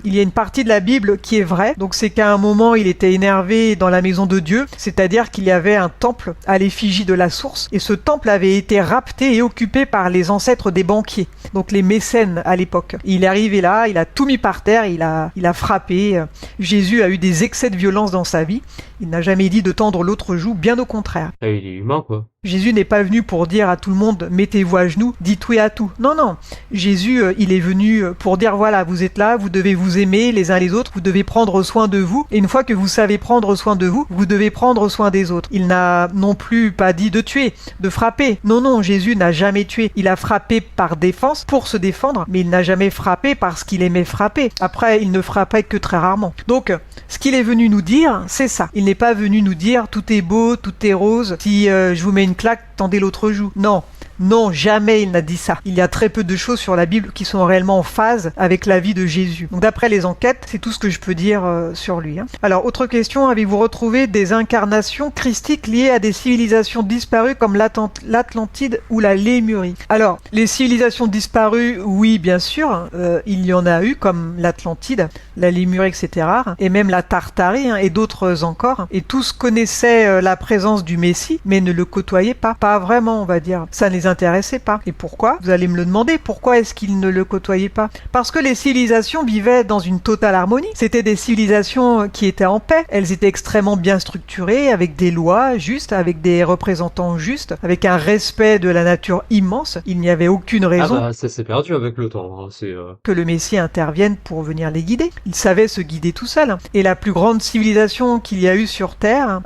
Il y a une partie de la Bible qui est vraie, donc c'est qu'à un moment il était énervé dans la maison de Dieu, c'est-à-dire qu'il y avait un temple à l'effigie de la source et ce temple avait été rapté et occupé par les ancêtres des banquiers, donc les mécènes à l'époque. Il est arrivé là, il a tout mis par terre, il a frappé. Jésus a eu des excès de violence dans sa vie. Il n'a jamais dit de tendre l'autre joue, bien au contraire. Ah, il est humain, quoi. Jésus n'est pas venu pour dire à tout le monde « mettez-vous à genoux, dites oui à tout ». Non, non. Jésus, il est venu pour dire « voilà, vous êtes là, vous devez vous aimer les uns les autres, vous devez prendre soin de vous. Et une fois que vous savez prendre soin de vous, vous devez prendre soin des autres ». Il n'a non plus pas dit de tuer, de frapper. Non, non, Jésus n'a jamais tué. Il a frappé par défense, pour se défendre, mais il n'a jamais frappé parce qu'il aimait frapper. Après, il ne frappait que très rarement. Donc, ce qu'il est venu nous dire, c'est ça. Il n'est pas venu nous dire « tout est beau, tout est rose, si je vous mets une claque, tendez l'autre joue ». Non. Non, jamais il n'a dit ça. Il y a très peu de choses sur la Bible qui sont réellement en phase avec la vie de Jésus. Donc d'après les enquêtes, c'est tout ce que je peux dire sur lui. Alors, autre question, avez-vous retrouvé des incarnations christiques liées à des civilisations disparues comme l'Atlantide ou la Lémurie? Alors, les civilisations disparues, oui, bien sûr, il y en a eu comme l'Atlantide, la Lémurie, etc. Et même la Tartarie et d'autres encore. Et tous connaissaient la présence du Messie, mais ne le côtoyaient pas. Pas vraiment, on va dire. Ça ne les intéressait pas. Et pourquoi? Vous allez me le demander. Pourquoi est-ce qu'ils ne le côtoyaient pas? Parce que les civilisations vivaient dans une totale harmonie. C'était des civilisations qui étaient en paix. Elles étaient extrêmement bien structurées, avec des lois justes, avec des représentants justes, avec un respect de la nature immense. Il n'y avait aucune Ah raison bah ça s'est perdu avec le temps, hein. que le Messie intervienne pour venir les guider. Il savait se guider tout seul. Et la plus grande civilisation qu'il y a eu sur Terre,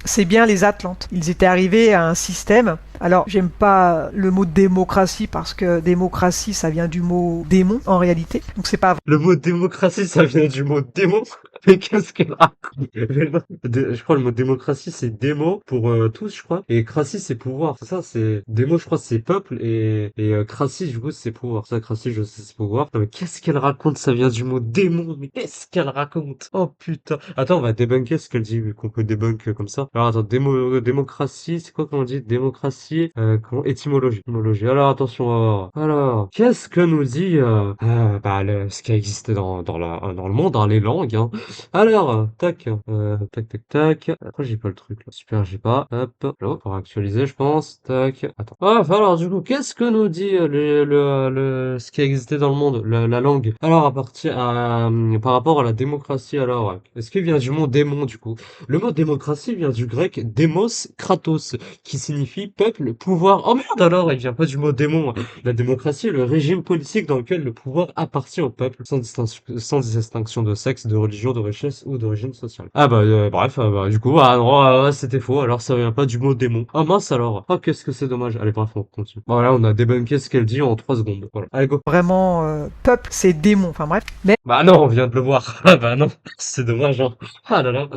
c'est bien les Atlantes. Ils étaient arrivés à un système. Alors, j'aime pas le mot démocratie parce que démocratie, ça vient du mot démon en réalité. Donc c'est pas Le mot démocratie, ça vient du mot démon. Mais qu'est-ce qu'elle raconte? Je crois le mot démocratie, c'est démo pour tous, je crois. Et cratie, c'est pouvoir. C'est ça, c'est démo, je crois, c'est peuple. Et cratie, du coup, c'est pouvoir. Ça, cratie, je sais, c'est pouvoir. Non, mais qu'est-ce qu'elle raconte? Ça vient du mot démon. Mais qu'est-ce qu'elle raconte? Oh putain. Attends, on va débunker ce qu'elle dit, vu qu'on peut débunk comme ça. Alors attends, démocratie, c'est quoi qu'on dit? Démocratie, comment? Étymologie. Alors attention, on va voir. Alors, qu'est-ce que nous dit ce qui existe dans le monde, dans les langues, hein. Alors, tac. Après, j'ai pas le truc là. Super, j'ai pas. Hop, là, pour actualiser, je pense. Tac. Attends. Ah, enfin, alors, du coup, qu'est-ce que nous dit ce qui existait dans le monde, la langue? Alors, par rapport à la démocratie, alors, est-ce qu'il vient du mot démon, du coup? Le mot démocratie vient du grec démos kratos, qui signifie peuple, pouvoir. Oh merde, alors, il vient pas du mot démon. La démocratie est le régime politique dans lequel le pouvoir appartient au peuple, sans distinction de sexe, de religion, de richesse ou d'origine sociale. Ah bah bref, du coup, non, c'était faux, alors ça vient pas du mot démon. Ah mince alors, oh qu'est-ce que c'est dommage. Allez bref, on continue. Voilà, on a débunké ce qu'elle dit en 3 secondes. Voilà. Allez go. vraiment peuple, c'est démon. Enfin bref. Mais Bah non, on vient de le voir. Ah bah non, c'est dommage, hein. Ah là là.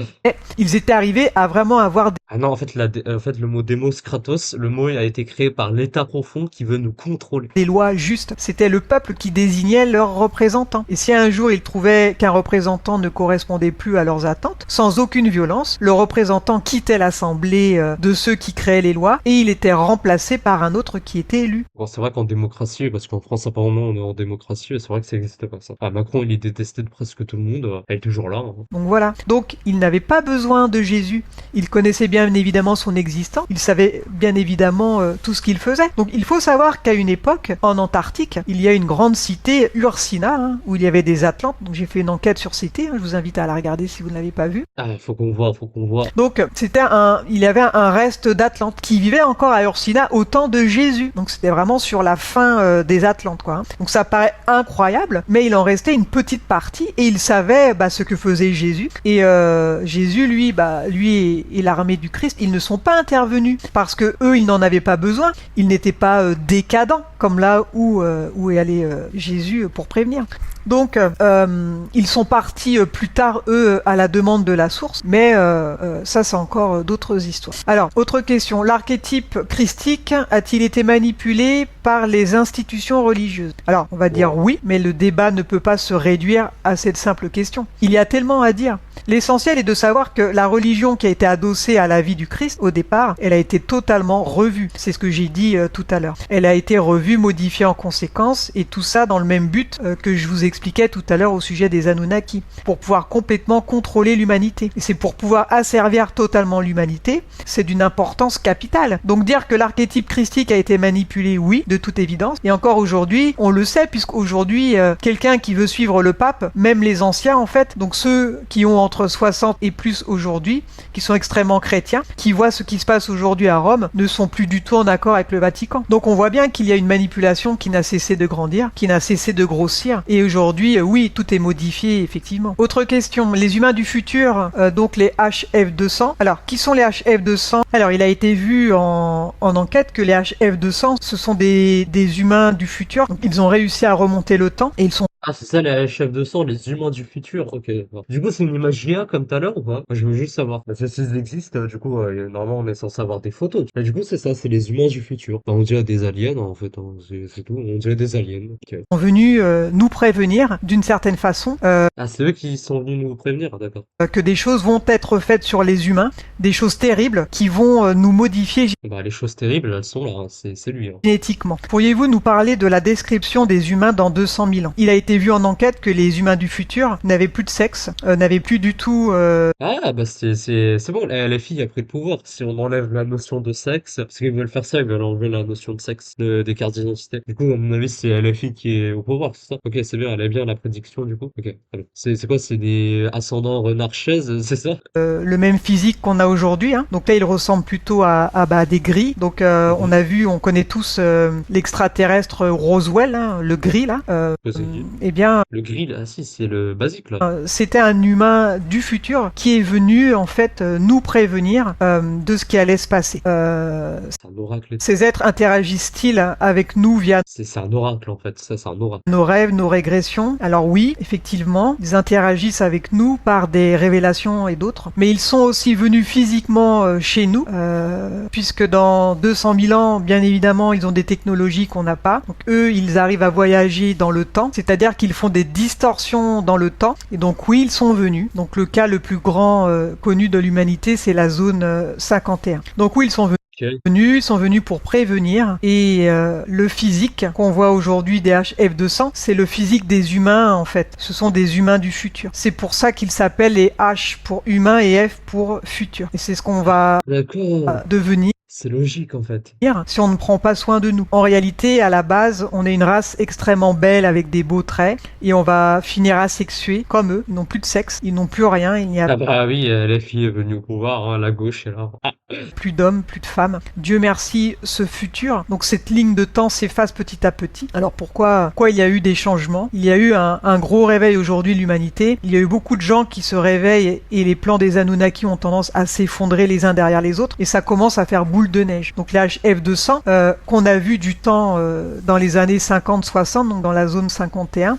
ils étaient arrivés à vraiment avoir Ah non, en fait, le mot démos kratos, le mot a été créé par l'état profond qui veut nous contrôler. des lois justes. C'était le peuple qui désignait leurs représentants. Et si un jour ils trouvaient qu'un représentant ne correspondait plus à leurs attentes, sans aucune violence, le représentant quittait l'assemblée de ceux qui créaient les lois et il était remplacé par un autre qui était élu. Bon, c'est vrai qu'en démocratie, parce qu'en France apparemment on est en démocratie, et c'est vrai que ça n'existe pas ça. Ah, Macron il est détesté de presque tout le monde, elle est toujours là, hein. Donc voilà. Donc il n'avait pas besoin de Jésus. Il connaissait bien évidemment son existence. Il savait bien évidemment tout ce qu'il faisait. Donc il faut savoir qu'à une époque, en Antarctique, il y a une grande cité, Ursina, où il y avait des Atlantes. Donc j'ai fait une enquête sur cité. Je vous invite à la regarder si vous ne l'avez pas vue. Ah, faut qu'on voit. Donc il y avait un reste d'Atlantes qui vivait encore à Ursina au temps de Jésus. Donc c'était vraiment sur la fin des Atlantes, quoi. Donc ça paraît incroyable, mais il en restait une petite partie et il savait ce que faisait Jésus. Et Jésus, lui et l'armée du Christ, ils ne sont pas intervenus parce que eux, ils n'en avaient pas besoin. Ils n'étaient pas décadents comme là où est allé Jésus pour prévenir. Donc, ils sont partis plus tard, eux, à la demande de la source, mais ça, c'est encore d'autres histoires. Alors, autre question, l'archétype christique a-t-il été manipulé par les institutions religieuses? Alors, on va dire oui, mais le débat ne peut pas se réduire à cette simple question. Il y a tellement à dire. L'essentiel est de savoir que la religion qui a été adossée à la vie du Christ, au départ, elle a été totalement revue. C'est ce que j'ai dit tout à l'heure. Elle a été revue, modifiée en conséquence, et tout ça dans le même but que je vous expliquais tout à l'heure au sujet des Anunnaki, pour pouvoir complètement contrôler l'humanité. Et c'est pour pouvoir asservir totalement l'humanité, c'est d'une importance capitale. Donc dire que l'archétype christique a été manipulé, oui, de toute évidence. Et encore aujourd'hui, on le sait, puisqu'aujourd'hui, quelqu'un qui veut suivre le pape, même les anciens en fait, donc ceux qui ont entre 60 et plus aujourd'hui, qui sont extrêmement chrétiens, qui voient ce qui se passe aujourd'hui à Rome, ne sont plus du tout en accord avec le Vatican. Donc on voit bien qu'il y a une manipulation qui n'a cessé de grandir, qui n'a cessé de grossir, et aujourd'hui, oui, tout est modifié, effectivement. Autre question, les humains du futur, donc les HF200. Alors, qui sont les HF200? Alors, il a été vu en enquête que les HF200, ce sont des humains du futur. Donc, ils ont réussi à remonter le temps, et ils sont Ah, c'est ça, les chefs de sang, les humains du futur. Ok, d'accord. Du coup, c'est une image IA comme tout à l'heure ou pas? Moi, je veux juste savoir. Ça, s'ils existent, du coup, normalement, on est censé avoir des photos. Mais du coup, c'est ça, c'est les humains du futur. On dirait des aliens, en fait, hein. C'est tout. On dirait des aliens. Ok. venus nous prévenir, d'une certaine façon, Ah, c'est eux qui sont venus nous prévenir, d'accord. que des choses vont être faites sur les humains, des choses terribles qui vont nous modifier Bah, les choses terribles, elles sont là, hein. C'est lui, hein. génétiquement. Pourriez-vous nous parler de la description des humains dans 200 000 ans? Il a été j'ai vu en enquête que les humains du futur n'avaient plus de sexe, n'avaient plus du tout... Ah, bah c'est bon, la LFI a pris le pouvoir. Si on enlève la notion de sexe, parce qu'ils veulent faire ça, ils veulent enlever la notion de sexe des cartes d'identité. Du coup, à mon avis, c'est LFI qui est au pouvoir, c'est ça? Ok, c'est bien, elle est bien la prédiction, du coup. Ok, très bien. C'est quoi? C'est des ascendants renard-chaise, c'est ça? le même physique qu'on a aujourd'hui, hein. Donc là, il ressemble plutôt à des gris. Donc on Mhm. a vu, on connaît tous l'extraterrestre Roswell, hein, le gris là. Ouais, c'est qui? Eh bien, Le grill, ah si, c'est le basique, là. c'était un humain du futur qui est venu en fait nous prévenir de ce qui allait se passer. C'est un oracle. Ces êtres interagissent-ils avec nous via C'est un oracle, en fait. Ça, c'est un oracle. nos rêves, nos régressions? Alors oui, effectivement, ils interagissent avec nous par des révélations et d'autres, mais ils sont aussi venus physiquement chez nous, puisque dans 200 000 ans, bien évidemment, ils ont des technologies qu'on n'a pas. Donc eux, ils arrivent à voyager dans le temps, c'est-à-dire qu'ils font des distorsions dans le temps, et donc oui, ils sont venus. Donc le cas le plus grand connu de l'humanité, c'est la zone 51. Donc oui, ils sont venus. Ok. Ils sont venus pour prévenir et le physique qu'on voit aujourd'hui des HF200, c'est le physique des humains en fait. Ce sont des humains du futur. C'est pour ça qu'ils s'appellent les H pour humain et F pour futur. Et c'est ce qu'on va D'accord. devenir C'est logique, en fait. si on ne prend pas soin de nous. En réalité, à la base, on est une race extrêmement belle avec des beaux traits et on va finir asexués comme eux. Ils n'ont plus de sexe, ils n'ont plus rien, il n'y a Ah bah oui, LFI est venue au pouvoir, hein, la gauche est là. Ah. plus d'hommes, plus de femmes. Dieu merci, ce futur. Donc cette ligne de temps s'efface petit à petit. Alors pourquoi il y a eu des changements? Il y a eu un gros réveil aujourd'hui de l'humanité. Il y a eu beaucoup de gens qui se réveillent et les plans des Anunnaki ont tendance à s'effondrer les uns derrière les autres et ça commence à faire boule de neige. Donc les HF200 qu'on a vu du temps dans les années 50-60, donc dans la zone 51,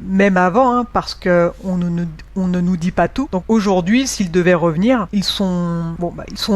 même avant, hein, parce que on ne nous dit pas tout. Donc aujourd'hui, s'ils devaient revenir, ils sont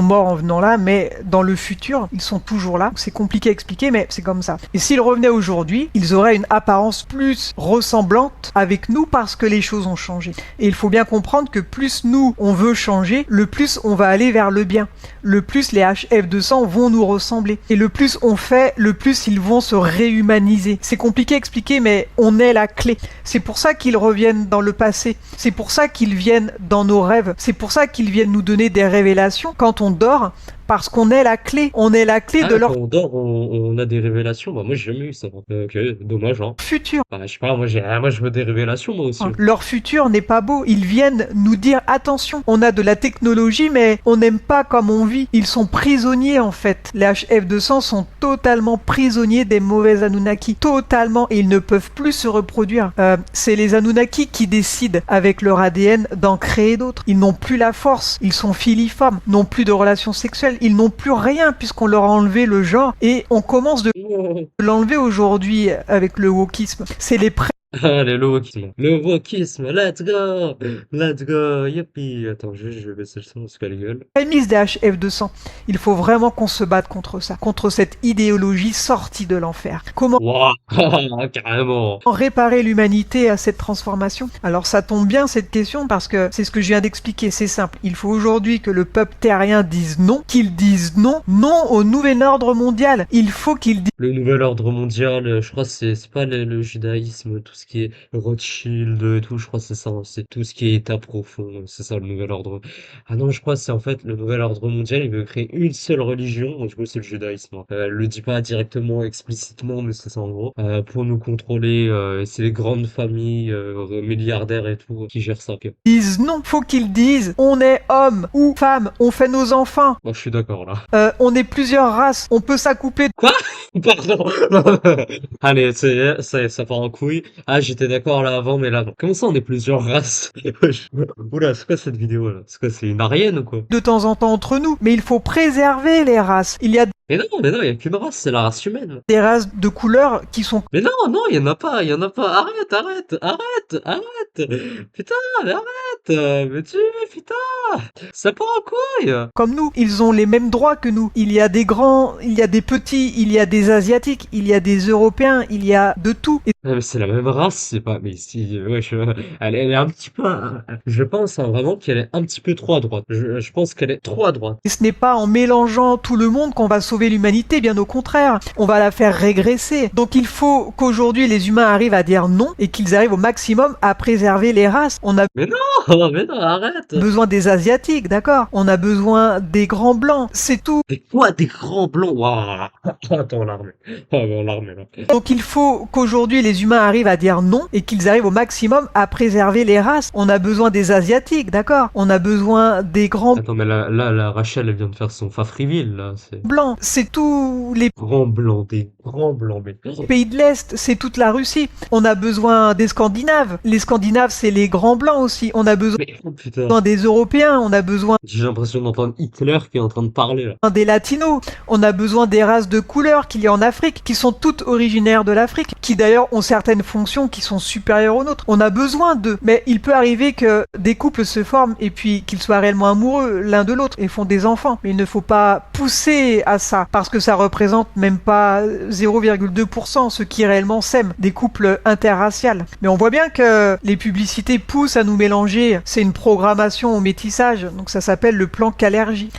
morts en venant là, mais dans le futur, ils sont toujours là. C'est compliqué à expliquer, mais c'est comme ça. Et s'ils revenaient aujourd'hui, ils auraient une apparence plus ressemblante avec nous parce que les choses ont changé. Et il faut bien comprendre que plus nous, on veut changer, le plus on va aller vers le bien. Le plus les HF200 vont nous ressembler. Et le plus on fait, le plus ils vont se réhumaniser. C'est compliqué à expliquer, mais on est la clé. C'est pour ça qu'ils reviennent dans le passé. C'est pour ça qu'ils viennent dans nos rêves. C'est pour ça qu'ils viennent nous donner des révélations quand on dort, parce qu'on est la clé. On est la clé de Ah, quand leur on dort, on a des révélations. Bah, moi, j'ai jamais eu ça. Ok, dommage, hein. futur. Bah, je sais pas, moi, je veux des révélations, moi aussi. Leur futur n'est pas beau. Ils viennent nous dire attention, on a de la technologie, mais on n'aime pas comme on vit. Ils sont prisonniers en fait. Les HF200 sont totalement prisonniers des mauvais Anunnaki. Totalement. Et ils ne peuvent plus se reproduire. C'est les Anunnaki qui décident avec leur ADN d'en créer d'autres. Ils n'ont plus la force. Ils sont filiformes. N'ont plus de relations sexuelles. Ils n'ont plus rien puisqu'on leur a enlevé le genre. Et on commence de l'enlever aujourd'hui avec le wokisme. C'est les Allez, le wokisme. Le wokisme, let's go! Let's go, yippee! Attends, je vais baisser le son parce qu'elle gueule. prémices des HF200. Il faut vraiment qu'on se batte contre ça, contre cette idéologie sortie de l'enfer. Comment Wouah! Carrément! réparer l'humanité à cette transformation? Alors ça tombe bien cette question parce que c'est ce que je viens d'expliquer, c'est simple. Il faut aujourd'hui que le peuple terrien dise non, qu'il dise non, non au nouvel ordre mondial. Il faut qu'il dise Le nouvel ordre mondial, je crois que c'est pas le judaïsme, tout ce qui est Rothschild et tout, je crois que c'est ça, hein, c'est tout ce qui est état profond, c'est ça le nouvel ordre. Ah non, je crois que c'est en fait le nouvel ordre mondial, il veut créer une seule religion, du coup c'est le judaïsme, hein. Elle le dit pas directement, explicitement, mais c'est ça en gros, pour nous contrôler, et c'est les grandes familles milliardaires et tout qui gèrent ça. Ok. non. Faut qu'il dise on est homme ou femme, on fait nos enfants, Moi je suis d'accord là. on est plusieurs races, on peut s'accoupler. Quoi? Pardon. Allez, ça part en couille. Ah, j'étais d'accord là avant, mais là non. Comment ça, on est plusieurs races? Wesh. Oula, c'est quoi cette vidéo là? C'est quoi, c'est une arienne ou quoi? De temps en temps entre nous, mais il faut préserver les races. Il y a Mais non, il y a qu'une race, c'est la race humaine. des races de couleurs qui sont Mais non, non, il y en a pas, il y en a pas. Arrête, arrête, arrête, arrête. Putain, mais arrête. Mais tu, putain, ça part en couille. comme nous. Ils ont les mêmes droits que nous. Il y a des grands, il y a des petits, il y a des asiatiques, il y a des européens, il y a de tout. Et Mais c'est la même race, c'est pas. Mais si, wesh, elle est un petit peu. Je pense hein, vraiment qu'elle est un petit peu trop à droite. Je pense qu'elle est trop à droite. ce n'est pas en mélangeant tout le monde qu'on va sauver sauver l'humanité, bien au contraire. On va la faire régresser. Donc il faut qu'aujourd'hui les humains arrivent à dire non et qu'ils arrivent au maximum à préserver les races. On a Mais non, mais non, arrête. besoin des Asiatiques, d'accord? On a besoin des grands blancs. C'est tout. Mais quoi, des grands blancs? Waouh. Attends, l'armée. Ah, bon, l'armée, là. Donc il faut qu'aujourd'hui les humains arrivent à dire non et qu'ils arrivent au maximum à préserver les races. On a besoin des Asiatiques, d'accord? On a besoin des grands Attends, mais là, Rachel, elle vient de faire son Fafriville, là. C'est blancs. C'est tous les grands blancs, des grands blancs, mais... pays de l'Est, c'est toute la Russie. On a besoin des Scandinaves. Les Scandinaves, c'est les grands blancs aussi. On a besoin Mais, oh, putain. des Européens. On a besoin J'ai l'impression d'entendre Hitler qui est en train de parler, là. des Latinos. On a besoin des races de couleur qu'il y a en Afrique, qui sont toutes originaires de l'Afrique, qui d'ailleurs ont certaines fonctions qui sont supérieures aux nôtres. On a besoin d'eux. Mais il peut arriver que des couples se forment et puis qu'ils soient réellement amoureux l'un de l'autre et font des enfants. Mais il ne faut pas pousser à ça, parce que ça représente même pas 0,2% ceux qui réellement s'aiment, des couples interraciales. Mais on voit bien que les publicités poussent à nous mélanger. C'est une programmation au métissage, donc ça s'appelle le plan Calergie.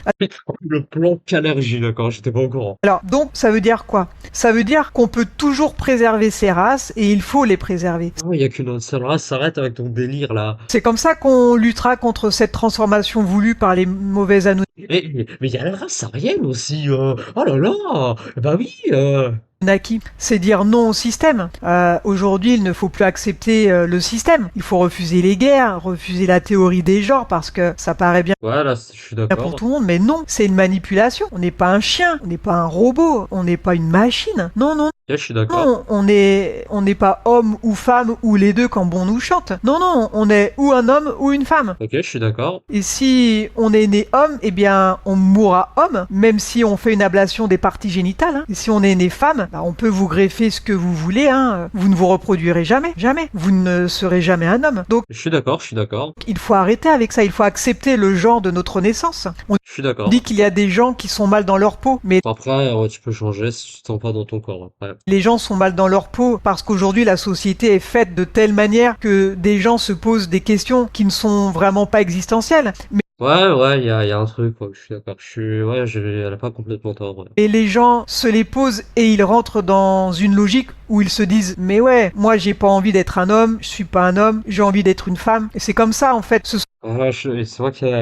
Le plan Calergie, d'accord, j'étais pas au courant. Alors, donc, ça veut dire quoi? Ça veut dire qu'on peut toujours préserver ces races et il faut les préserver. Oh, il y a qu'une seule race, s'arrête avec ton délire, là. C'est comme ça qu'on luttera contre cette transformation voulue par les mauvais Mais il y a la race aryenne aussi, oh là là. Bah oui, Anunnaki. C'est dire non au système. Aujourd'hui, il ne faut plus accepter le système. Il faut refuser les guerres, refuser la théorie des genres parce que ça paraît bien Ouais, là, je suis pour d'accord. tout le monde, mais non, c'est une manipulation. On n'est pas un chien, on n'est pas un robot, on n'est pas une machine. Non, non, Ouais, je suis d'accord. non, on n'est pas homme ou femme ou les deux quand bon nous chante. Non, non, on est ou un homme ou une femme. Ok, je suis d'accord. Et si on est né homme, eh bien, on mourra homme, même si on fait une ablation des parties génitales. Hein. Et si on est né femme, bah, on peut vous greffer ce que vous voulez. Hein. Vous ne vous reproduirez jamais, jamais. Vous ne serez jamais un homme. Donc, Je suis d'accord, je suis d'accord. il faut arrêter avec ça. Il faut accepter le genre de notre naissance. On Je suis d'accord. dit qu'il y a des gens qui sont mal dans leur peau, mais Après, ouais, tu peux changer si tu te sens pas dans ton corps, après. les gens sont mal dans leur peau parce qu'aujourd'hui la société est faite de telle manière que des gens se posent des questions qui ne sont vraiment pas existentielles. Ouais, il y a un truc, quoi, je suis d'accord. Elle a pas complètement tort, ouais. Et les gens se les posent et ils rentrent dans une logique où ils se disent mais ouais, moi j'ai pas envie d'être un homme, je suis pas un homme, j'ai envie d'être une femme. Et c'est comme ça en fait. Et c'est vrai qu'il y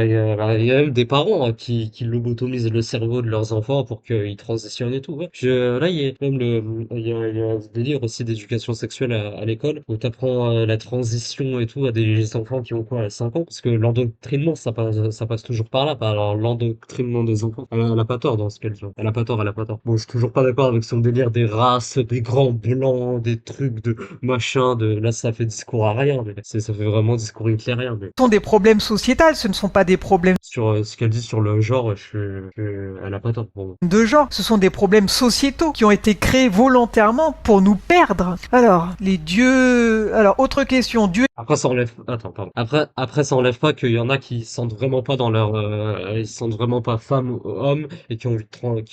a même des parents hein, qui lobotomisent le cerveau de leurs enfants pour qu'ils transitionnent et tout. Ouais. Là, il y a même il y a un délire aussi d'éducation sexuelle à l'école où t'apprends la transition et tout à des enfants qui ont quoi, 5 ans. Parce que l'endoctrinement, ça passe toujours par là. Alors, l'endoctrinement des enfants, elle a pas tort dans ce qu'elle dit. Elle a pas tort, elle a pas tort. Bon, je suis toujours pas d'accord avec son délire des races, des grands blancs, des trucs de machin, là, ça fait discours à rien, mais ça fait vraiment discours hitlérien, mais. Ce sont des problèmes sociétals, ce ne sont pas des problèmes Sur ce qu'elle dit sur le genre, elle a pas tort pour moi. de genre, ce sont des problèmes sociétaux qui ont été créés volontairement pour nous perdre. Alors, les dieux... Alors, autre question, Dieu Après, ça enlève, attends, pardon. Après, ça enlève pas qu'il y en a qui se sentent vraiment pas dans leur, ils se sentent vraiment pas femmes ou hommes et qui ont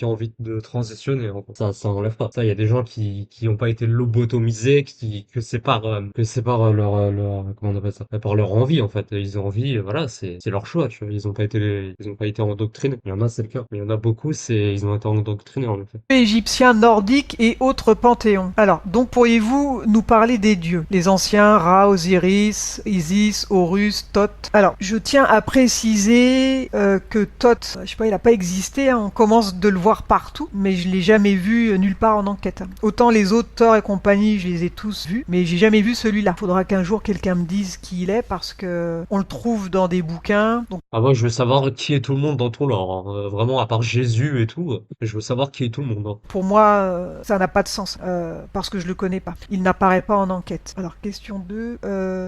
envie de transitionner. En fait. Ça enlève pas. Ça, il y a des gens qui ont pas été lobotomisés, que c'est par comment on appelle ça? Par leur envie, en fait. Ils ont envie, voilà, c'est leur choix, tu vois. Ils ont pas été endoctrinés. Il y en a, c'est le cas. Mais il y en a beaucoup, ils ont été endoctrinés, en effet. égyptiens, nordiques et autres panthéons. Alors, donc pourriez-vous nous parler des dieux? Les anciens, Ra, Osiris, Isis, Horus, Thoth. Alors, je tiens à préciser que Thoth, je sais pas, il n'a pas existé, hein. On commence de le voir partout, mais je l'ai jamais vu nulle part en enquête. Autant les autres, Thor et compagnie, je les ai tous vus, mais j'ai jamais vu celui-là. Faudra qu'un jour quelqu'un me dise qui il est, parce que on le trouve dans des bouquins. Donc, Ah, moi, je veux savoir qui est tout le monde dans ton lore. Hein. Vraiment, à part Jésus et tout, je veux savoir qui est tout le monde. Hein. pour moi, ça n'a pas de sens, parce que je le connais pas. Il n'apparaît pas en enquête. Alors, question 2.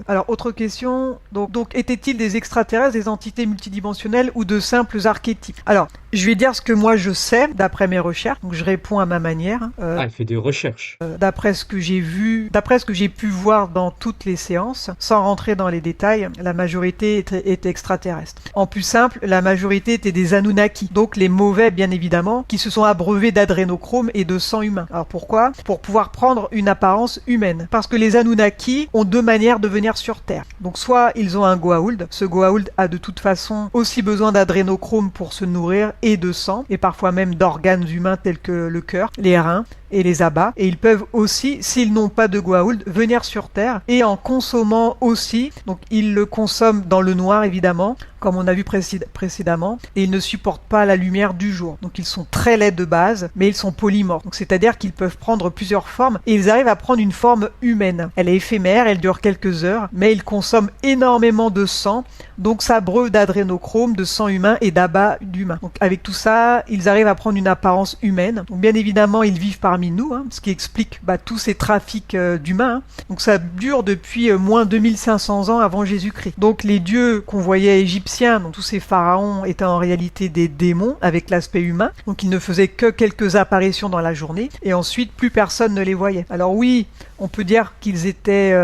Alors, autre question. Donc étaient-ils des extraterrestres, des entités multidimensionnelles ou de simples archétypes? Alors, je vais dire ce que moi je sais, d'après mes recherches. Donc, je réponds à ma manière. Elle fait des recherches. D'après ce que j'ai vu, d'après ce que j'ai pu voir dans toutes les séances, sans rentrer dans les détails, la majorité était extraterrestre. En plus simple, la majorité était des Anunnaki, donc les mauvais bien évidemment, qui se sont abreuvés d'adrénochrome et de sang humain. Alors pourquoi? Pour pouvoir prendre une apparence humaine. Parce que les Anunnaki ont deux manières de venir revenir sur Terre. Donc soit ils ont un Goa'uld, ce Goa'uld a de toute façon aussi besoin d'adrénochrome pour se nourrir et de sang, et parfois même d'organes humains tels que le cœur, les reins et les abats, et ils peuvent aussi, s'ils n'ont pas de Goa'uld, venir sur Terre et en consommant aussi, donc ils le consomment dans le noir évidemment, comme on a vu précédemment, et ils ne supportent pas la lumière du jour. Donc ils sont très laids de base, mais ils sont polymorphes, donc c'est-à-dire qu'ils peuvent prendre plusieurs formes, et ils arrivent à prendre une forme humaine. Elle est éphémère, elle dure quelques heures, mais ils consomment énormément de sang, donc ça breuve d'adrénochrome, de sang humain et d'abats d'humains. Donc avec tout ça, ils arrivent à prendre une apparence humaine. Donc bien évidemment, ils vivent parmi nous, ce qui explique tous ces trafics d'humains. Donc ça dure depuis moins 2500 ans avant Jésus-Christ. Donc les dieux qu'on voyait égyptiens, donc tous ces pharaons étaient en réalité des démons avec l'aspect humain. Donc ils ne faisaient que quelques apparitions dans la journée et ensuite plus personne ne les voyait. Alors oui, on peut dire qu'ils étaient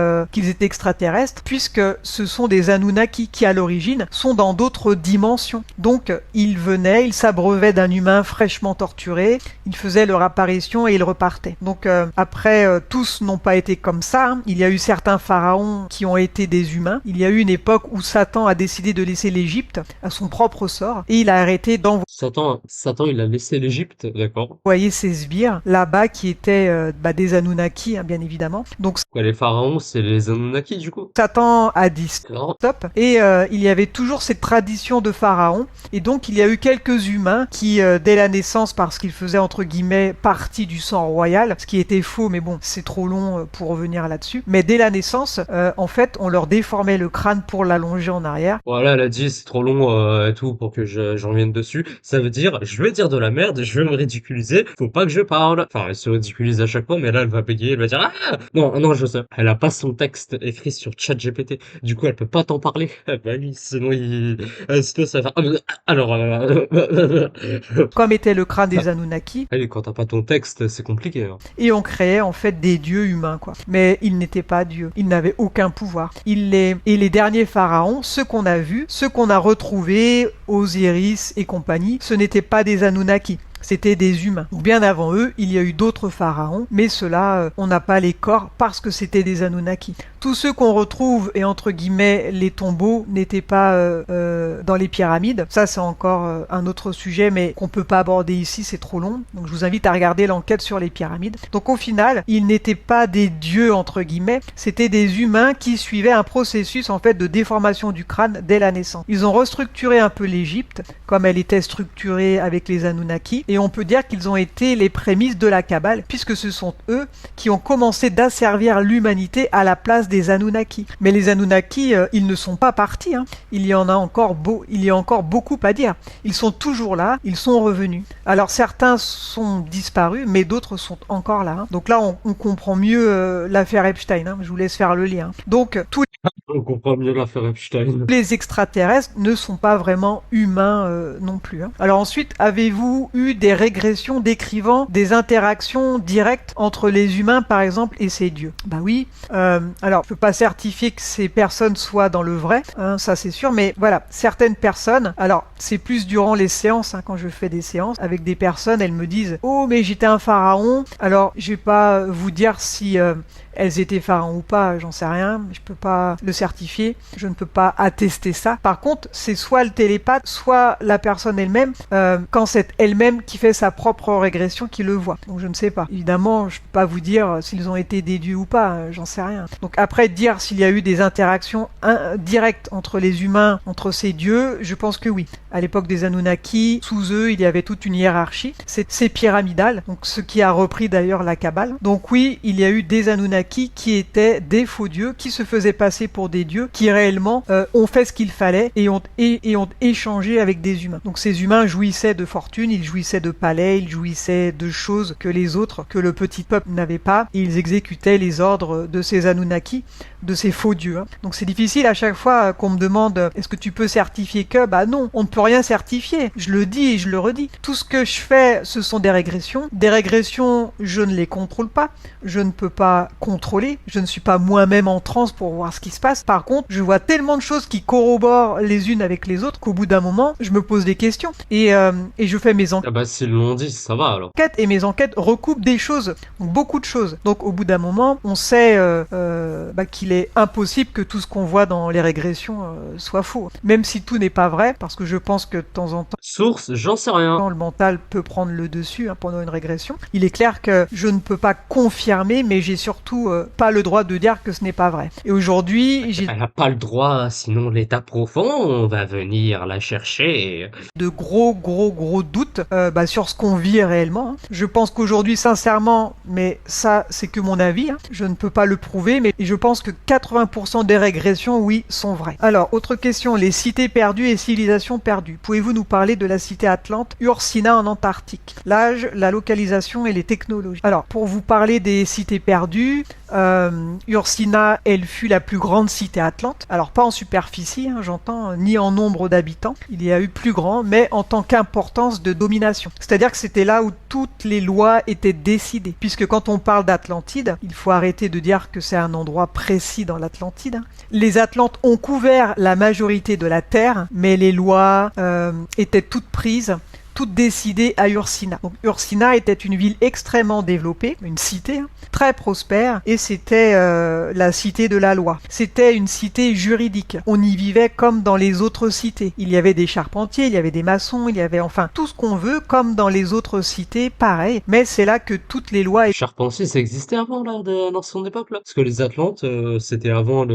extraterrestres puisque ce sont des Anunnaki qui à l'origine sont dans d'autres dimensions. Donc ils venaient, ils s'abreuvaient d'un humain fraîchement torturé, ils faisaient leur apparition et ils repartaient. Donc après, tous n'ont pas été comme ça. Il y a eu certains pharaons qui ont été des humains. Il y a eu une époque où Satan a décidé de laisser l'Égypte à son propre sort et il a arrêté d'envoyer Satan, il a laissé l'Égypte, d'accord. ses sbires là-bas qui étaient des Anunnaki, bien évidemment. Donc Quoi, les pharaons, c'est les Anunnaki, du coup? Satan a dit D'accord. stop et il y avait toujours cette tradition de pharaon et donc il y a eu quelques humains qui dès la naissance, parce qu'ils faisaient entre guillemets partie du sang royal, ce qui était faux, mais bon, c'est trop long pour revenir là-dessus, mais dès la naissance en fait on leur déformait le crâne pour l'allonger en arrière. Voilà, elle a dit c'est trop long et tout pour que j'en revienne dessus. Ça veut dire je vais dire de la merde, je vais me ridiculiser, faut pas que je parle. Enfin, elle se ridiculise à chaque fois, mais là elle va bégayer, elle va dire ah non non je sais. Elle a pas son texte écrit sur ChatGPT, du coup elle peut pas t'en parler. Bah oui, sinon sinon ça va. Alors Comme était le crâne des Anunnaki, allez, quand t'as pas ton texte, c'est compliqué. Hein. et on créait en fait des dieux humains quoi. Mais ils n'étaient pas dieux, ils n'avaient aucun pouvoir. Et les derniers pharaons, ceux qu'on a vus, ceux qu'on a retrouvés, Osiris et compagnie, ce n'étaient pas des Anunnaki. C'était des humains. Bien avant eux, il y a eu d'autres pharaons, mais ceux-là, on n'a pas les corps parce que c'était des Anunnaki. Tous ceux qu'on retrouve, et entre guillemets, les tombeaux, n'étaient pas dans les pyramides. Ça, c'est encore un autre sujet, mais qu'on peut pas aborder ici, c'est trop long. Donc je vous invite à regarder l'enquête sur les pyramides. Donc au final, ils n'étaient pas des dieux, entre guillemets, c'était des humains qui suivaient un processus en fait de déformation du crâne dès la naissance. Ils ont restructuré un peu l'Égypte, comme elle était structurée avec les Anunnaki, et on peut dire qu'ils ont été les prémices de la Kabbale, puisque ce sont eux qui ont commencé d'asservir l'humanité à la place des Anunnaki. Mais les Anunnaki, ils ne sont pas partis. Il y a encore beaucoup à dire. Ils sont toujours là, ils sont revenus. Alors certains sont disparus, mais d'autres sont encore là. Donc là, on comprend mieux l'affaire Epstein. Je vous laisse faire le lien. Donc tous On comprend mieux l'affaire Epstein. les extraterrestres ne sont pas vraiment humains non plus. Alors ensuite, avez-vous eu des régressions décrivant des interactions directes entre les humains, par exemple, et ces dieux? Bah oui. Alors, je peux pas certifier que ces personnes soient dans le vrai, ça c'est sûr, mais voilà, certaines personnes, alors c'est plus durant les séances, quand je fais des séances avec des personnes, elles me disent « Oh, mais j'étais un pharaon ». Alors, je vais pas vous dire si elles étaient pharaons ou pas, j'en sais rien, je peux pas le certifier, je ne peux pas attester ça. Par contre, c'est soit le télépathe, soit la personne elle-même, quand c'est elle-même qui fait sa propre régression, qui le voit. Donc je ne sais pas. Évidemment, je peux pas vous dire s'ils ont été des dieux ou pas, j'en sais rien. Donc après, dire s'il y a eu des interactions directes entre les humains, entre ces dieux, je pense que oui. À l'époque des Anunnaki, sous eux, il y avait toute une hiérarchie. C'est pyramidal, donc ce qui a repris d'ailleurs la Kabbale. Donc oui, il y a eu des Anunnaki qui étaient des faux dieux, qui se faisaient passer pour des dieux, qui réellement ont fait ce qu'il fallait et ont échangé avec des humains. Donc ces humains jouissaient de fortune, ils jouissaient de palais, ils jouissaient de choses que les autres, que le petit peuple n'avait pas, et ils exécutaient les ordres de ces Anunnaki, de ces faux dieux. Donc c'est difficile à chaque fois qu'on me demande est-ce que tu peux certifier que? Bah non, on ne peut rien certifier. Je le dis et je le redis. Tout ce que je fais, ce sont des régressions. Des régressions, je ne les contrôle pas. Je ne peux pas contrôler. Je ne suis pas moi-même en transe pour voir ce qui se passe. Par contre, je vois tellement de choses qui corroborent les unes avec les autres qu'au bout d'un moment, je me pose des questions et je fais mes Ah bah s'ils l'ont dit, ça va alors. enquêtes et mes enquêtes recoupent des choses, donc beaucoup de choses. Donc au bout d'un moment, on sait qu'il est impossible que tout ce qu'on voit dans les régressions soit faux. Même si tout n'est pas vrai, parce que je pense que de temps en temps, Source, j'en sais rien. le mental peut prendre le dessus pendant une régression. Il est clair que je ne peux pas confirmer, mais j'ai surtout pas le droit de dire que ce n'est pas vrai. Et aujourd'hui, j'ai Elle a pas le droit, sinon l'état profond va venir la chercher. de gros doutes sur ce qu'on vit réellement. Hein. Je pense qu'aujourd'hui, sincèrement, mais ça, c'est que mon avis, hein, je ne peux pas le prouver, mais je pense que 80% des régressions, oui, sont vraies. Alors, autre question, les cités perdues et civilisations perdues. Pouvez-vous nous parler de la cité Atlante, Ursina en Antarctique? L'âge, la localisation et les technologies. Alors, pour vous parler des cités perdues, Ursina, elle fut la plus grande cité atlante. Alors pas en superficie, hein, j'entends, ni en nombre d'habitants. Il y a eu plus grand, mais en tant qu'importance de domination. C'est-à-dire que c'était là où toutes les lois étaient décidées. Puisque quand on parle d'Atlantide, il faut arrêter de dire que c'est un endroit précis dans l'Atlantide. Les Atlantes ont couvert la majorité de la Terre, mais les lois étaient toutes prises, toutes décidées à Ursina. Donc Ursina était une ville extrêmement développée, une cité très prospère, et c'était la cité de la loi. C'était une cité juridique. On y vivait comme dans les autres cités. Il y avait des charpentiers, il y avait des maçons, il y avait enfin tout ce qu'on veut, comme dans les autres cités, pareil. Mais c'est là que toutes les lois... Charpentier, ça existait avant, là, dans son époque, là? Parce que les Atlantes, c'était avant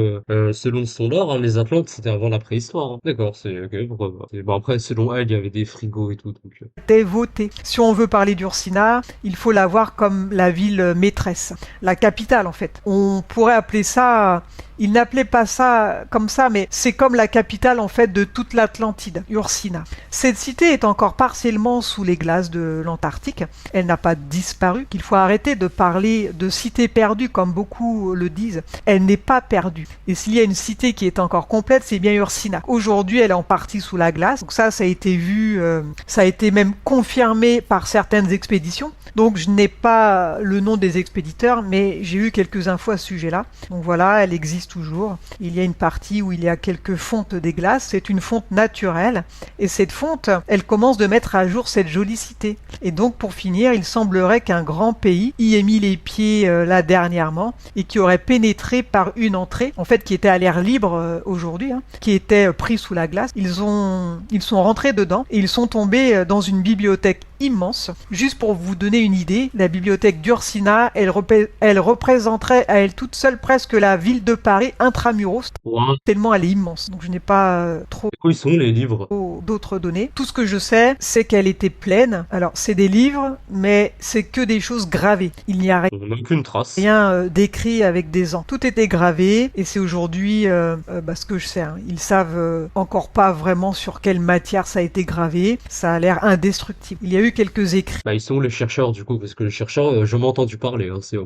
selon son lore, hein, les Atlantes, c'était avant la préhistoire. Hein. D'accord, c'est ok, pourquoi pas. Bon, après, selon elle, il y avait des frigos et tout, donc... étaient votées. Si on veut parler d'Ursina, il faut la voir comme la ville maîtresse, la capitale en fait. On pourrait appeler ça... Il n'appelait pas ça comme ça, mais c'est comme la capitale en fait de toute l'Atlantide, Ursina. Cette cité est encore partiellement sous les glaces de l'Antarctique. Elle n'a pas disparu. Il faut arrêter de parler de cité perdue comme beaucoup le disent. Elle n'est pas perdue. Et s'il y a une cité qui est encore complète, c'est bien Ursina. Aujourd'hui, elle est en partie sous la glace. Donc ça a été vu, ça a été même confirmé par certaines expéditions. Donc je n'ai pas le nom des expéditeurs, mais j'ai eu quelques infos à ce sujet-là. Donc voilà, elle existe toujours. Il y a une partie où il y a quelques fontes des glaces. C'est une fonte naturelle. Et cette fonte, elle commence de mettre à jour cette jolie cité. Et donc pour finir, il semblerait qu'un grand pays y ait mis les pieds là dernièrement et qui aurait pénétré par une entrée, en fait qui était à l'air libre aujourd'hui, hein, qui était pris sous la glace. Ils sont rentrés dedans et ils sont tombés dans une bibliothèque immense. Juste pour vous donner une idée, la bibliothèque d'Ursina, elle représenterait à elle toute seule presque la ville de Paris intramuros, Ouais. tellement elle est immense. Donc je n'ai pas trop Où ils sont, les livres? d'autres données. Tout ce que je sais, c'est qu'elle était pleine. Alors c'est des livres, mais c'est que des choses gravées. Il n'y a On n'a aucune trace. rien d'écrit avec des ans. Tout était gravé et c'est aujourd'hui ce que je sais. Hein. Ils savent encore pas vraiment sur quelle matière ça a été gravé. Ça a l'air indestructible. Il y a eu quelques écrits Bah, ils sont où, les chercheurs, du coup? Parce que les chercheurs, je m'ai entendu parler, hein, c'est...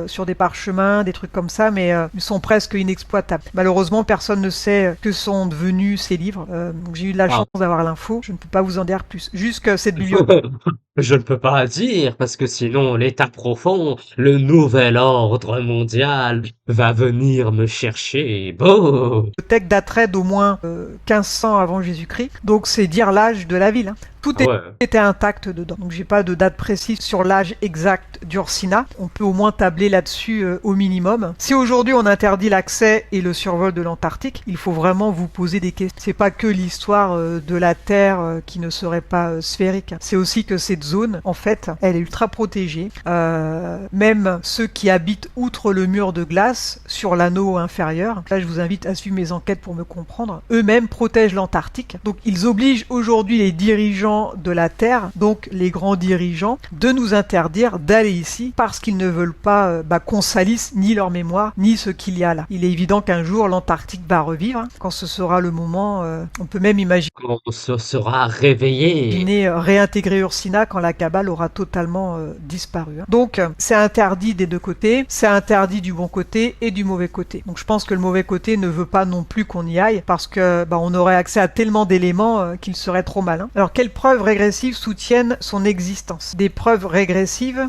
sur des parchemins, des trucs comme ça, mais ils sont presque inexploitables. Malheureusement, personne ne sait que sont devenus ces livres. Donc j'ai eu de la chance d'avoir l'info. Je ne peux pas vous en dire plus. Juste que cette bibliothèque Je ne peux pas dire, parce que sinon l'état profond, le nouvel ordre mondial, va venir me chercher. Bon. daterait d'au moins 1500 avant Jésus-Christ. Donc c'est dire l'âge de la ville. Hein. Tout Ouais. était intact dedans. Donc j'ai pas de date précise sur l'âge exact d'Ursina. On peut au moins tabler là-dessus au minimum. Si aujourd'hui on interdit l'accès et le survol de l'Antarctique, il faut vraiment vous poser des questions. C'est pas que l'histoire de la Terre qui ne serait pas sphérique. C'est aussi que cette zone, en fait, elle est ultra protégée. Même ceux qui habitent outre le mur de glace, sur l'anneau inférieur, là je vous invite à suivre mes enquêtes pour me comprendre, eux-mêmes protègent l'Antarctique. Donc ils obligent aujourd'hui les dirigeants de la Terre, donc les grands dirigeants, de nous interdire d'aller ici parce qu'ils ne veulent pas qu'on salisse ni leur mémoire, ni ce qu'il y a là. Il est évident qu'un jour l'Antarctique va revivre. Hein. Quand ce sera le moment, on peut même imaginer Quand on se sera réveillé. réintégrer Ursina quand la cabale aura totalement disparu. Hein. Donc c'est interdit des deux côtés, c'est interdit du bon côté et du mauvais côté. Donc je pense que le mauvais côté ne veut pas non plus qu'on y aille parce que on aurait accès à tellement d'éléments qu'il serait trop malin. Alors quelle preuve preuves régressives soutiennent son existence. Des preuves régressives,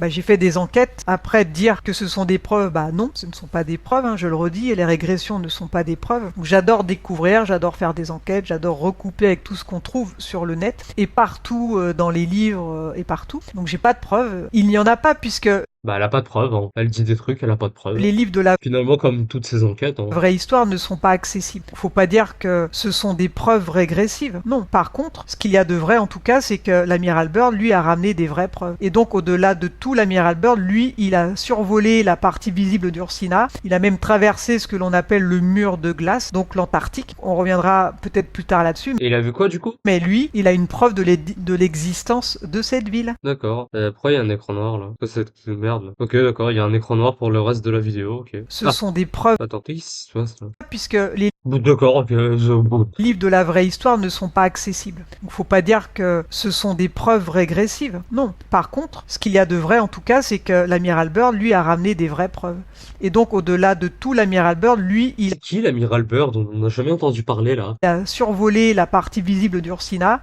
j'ai fait des enquêtes. Après, dire que ce sont des preuves, non, ce ne sont pas des preuves, je le redis, et les régressions ne sont pas des preuves. Donc, j'adore découvrir, j'adore faire des enquêtes, j'adore recouper avec tout ce qu'on trouve sur le net, et partout dans les livres, et partout. Donc j'ai pas de preuves. Il n'y en a pas puisque Bah, elle a pas de preuves, hein. Elle dit des trucs, elle a pas de preuves. les livres de la Finalement, comme toutes ces enquêtes, hein. vraie histoire ne sont pas accessibles. Faut pas dire que ce sont des preuves régressives. Non. Par contre, ce qu'il y a de vrai en tout cas, c'est que l'amiral Byrd, lui, a ramené des vraies preuves. Et donc, au-delà de tout, l'amiral Byrd, lui, il a survolé la partie visible d'Ursina. Il a même traversé ce que l'on appelle le mur de glace, donc l'Antarctique. On reviendra peut-être plus tard là-dessus. Et il a vu quoi, du coup? Mais lui, il a une preuve de l'existence de cette ville. D'accord. Pourquoi il y a un écran noir, là? Quoi, cette merde, là? Ok, d'accord, il y a un écran noir pour le reste de la vidéo, ok. Ce sont des preuves, Attends, qu'est-ce qui se passe, là? puisque les Bon, d'accord, ok, bon. livres de la vraie histoire ne sont pas accessibles. Il ne faut pas dire que ce sont des preuves régressives. Non. Par contre, ce qu'il y a de vrai en tout cas, c'est que l'amiral Byrd, lui, a ramené des vraies preuves. Et donc, au-delà de tout, l'amiral Byrd, lui, il C'est qui l'amiral Byrd? On n'a jamais entendu parler, là. a survolé la partie visible d'Ursina.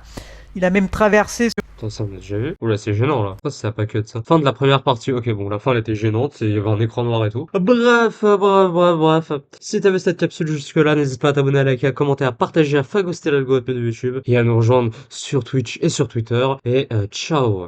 Il a même traversé Attends, ça on a déjà vu. Oula, c'est gênant, là. Ça, c'est pas que de ça. Fin de la première partie. Ok, bon, la fin, elle était gênante. Il y avait un écran noir et tout. Bref. Si t'as vu cette capsule jusque-là, n'hésite pas à t'abonner, à liker, à commenter, à partager, à phagoster l'algorithme de YouTube et à nous rejoindre sur Twitch et sur Twitter. Et ciao.